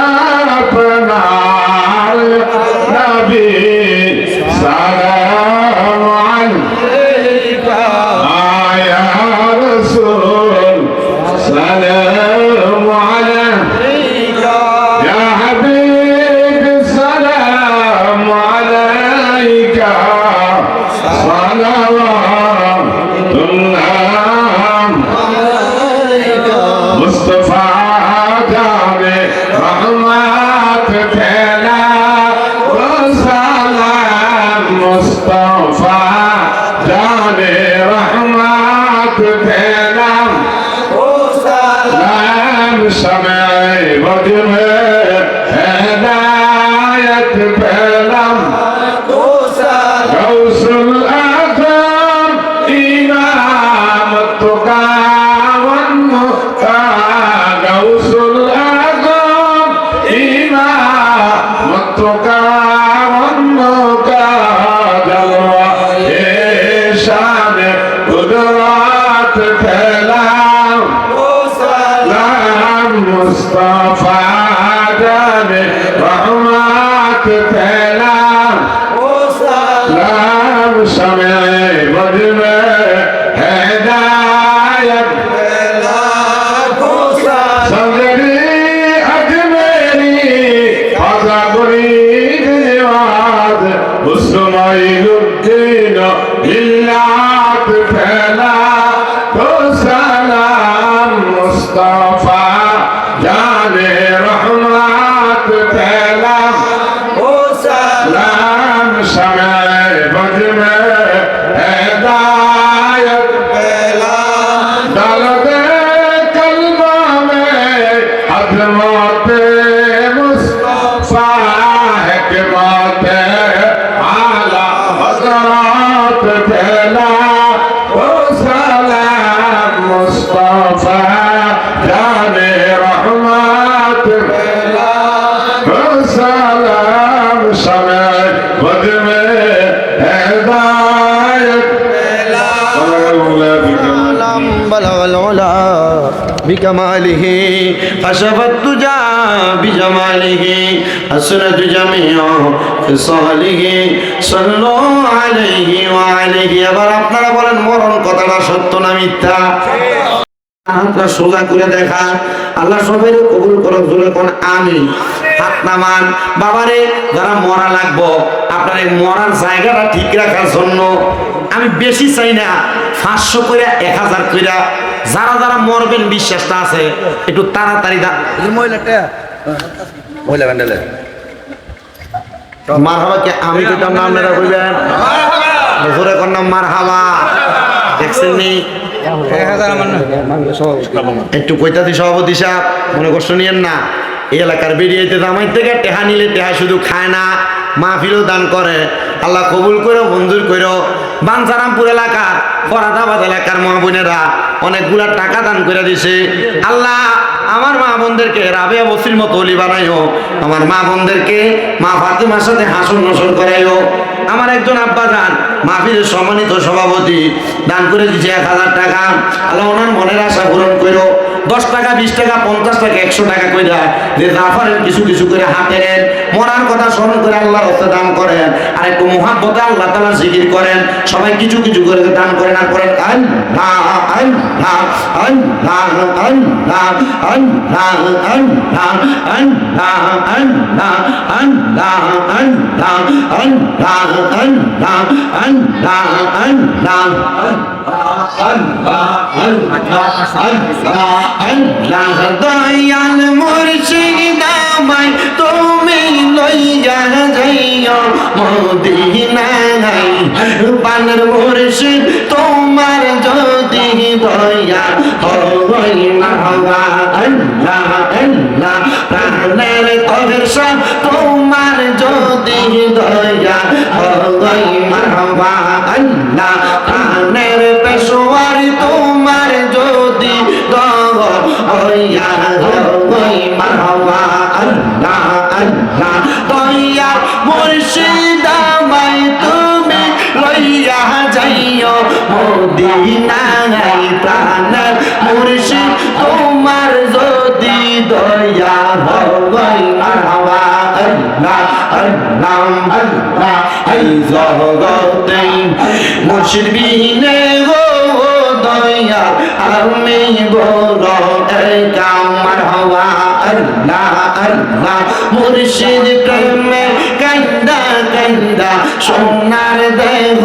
अपनार नबी सलाम अलैका या रसूल सलाम अलैका या हबीब सलाम अलैका सलावतुल्लाह मुस्तफा जाने रहमत फैला वो सलाम मुस्तफा जाने रहमत फैला वो सलाम समय वज में हिदायत फैला वो सलाम गौसुल आज़म इमाम तुका गौसुल आज़म इमाम तुका जलवा ये शान कुदरत फैला सलाम मुस्तफा जाने रहमत फैला सलाम समय वज में हिदायत सगरी अजमेरी अज़गरी निवाज हुस्न-ए-उद्दीन मिल्लत फैला तो सलाम मुस्तफा जाने रहमत फैला ओ सलाम समय वज में हिदायत फैला दर्द कल्बा में अज़मत मुस्तफा हिकमत आला हज़रत फैला ओ सलाम मुस्तफा जाने रहमत फैला ओ सलाम समय वज में हिदायत फैला بلغ العلا بكماله كشف الدجى بجماله حسنت جميع خصاله صلوا عليه وعليه এবার আপনারা বলেন মরণ কথাটা সত্য না মিথ্যা? হাতটা সোজা করে দেখা, আল্লাহ সবাই কবুল করো, জোরে কোন আমিন। হাত নামান। বাবারে যারা মরা লাগবো আপনার এই মরার জায়গাটা ঠিক রাখার জন্য আমি বেশি চাই না, 500 করে 1000 করে যারা যারা মরবেন বিশ্বাসটা আছে একটু তাড়াতাড়ি মহিলাটা ওইলা ব্যান্ডেলে মারহাবা কে আমি কইতাম না আপনারা কইবেন জোরে কোন নাম মারহাবা দেখছেন নি 1000 আমার না একটু কইতাছি সভাপতি সাহেব মনে কষ্ট নিয়েন না এই এলাকার বেরিয়েতে জামাই থেকে টেহা নিলে টেহা শুধু খায় না মাহফিলও দান করে আল্লাহ কবুল করো মঞ্জুর করো বাঞ্ছারামপুর এলাকার ফরাদাবাদ এলাকার মা বোনেরা অনেকগুলা টাকা দান করে দিছে আল্লাহ আমার মা বোনদেরকে রাবেয়া বসির মতো অলি বানাইও আমার মা বোনদেরকে মা ফাতেমার সাথে হাসন নসন করাইও আমার একজন আব্বা যান মাহফিলের সম্মানিত সভাপতি দান করে দিচ্ছে 1000 টাকা আল্লাহ ওনার মনের আশা পূরণ করো 10 টাকা 20 টাকা 50 টাকা 100 টাকা কইরা যে জাফারের কিছু কিছু করে হাতে নেন মরার কথা স্মরণ করে আল্লাহর রাস্তা দান করেন আর একটু মুহাব্বতে আল্লাহ তাআলা জিকির করেন সবাই কিছু কিছু করে দান করেন আর করেন আল্লাহ আল্লাহ আল্লাহ আল্লাহ আল্লাহ আল্লাহ আল্লাহ আল্লাহ আল্লাহ আল্লাহ আল্লাহ আল্লাহ আল্লাহ আল্লাহ আল্লাহ দয়াল মুর্শিদ আমায় তুমি লইয়া যাইও মদিনায় বানর মুর্শিদ তোমার যদি দয়া হয় মারহাবা আল্লাহ আল্লাহ প্রাণের তরসা তোমার যদি দয়া হয় মারহাবা আল্লাহ প্রাণের পেশোয়ার তোমার যদি দয়া হয় মারহাবা আল্লাহ আল্লাহ দয়া মুর্শিদ আমায় তুমি লইয়া যাইও মদিনায় প্রাণের মুর্শিদ তোমার যদি দয়া হয় মারহাবা আল্লাহ আল্লাহ আল্লাহ এই জগতে মুর্শিদ বিনে গো দয়া আমি বড় একা মারহাবা আল্লাহ আল্লাহ মুর্শিদ প্রেমে কান্দা কান্দা সোনার দেহ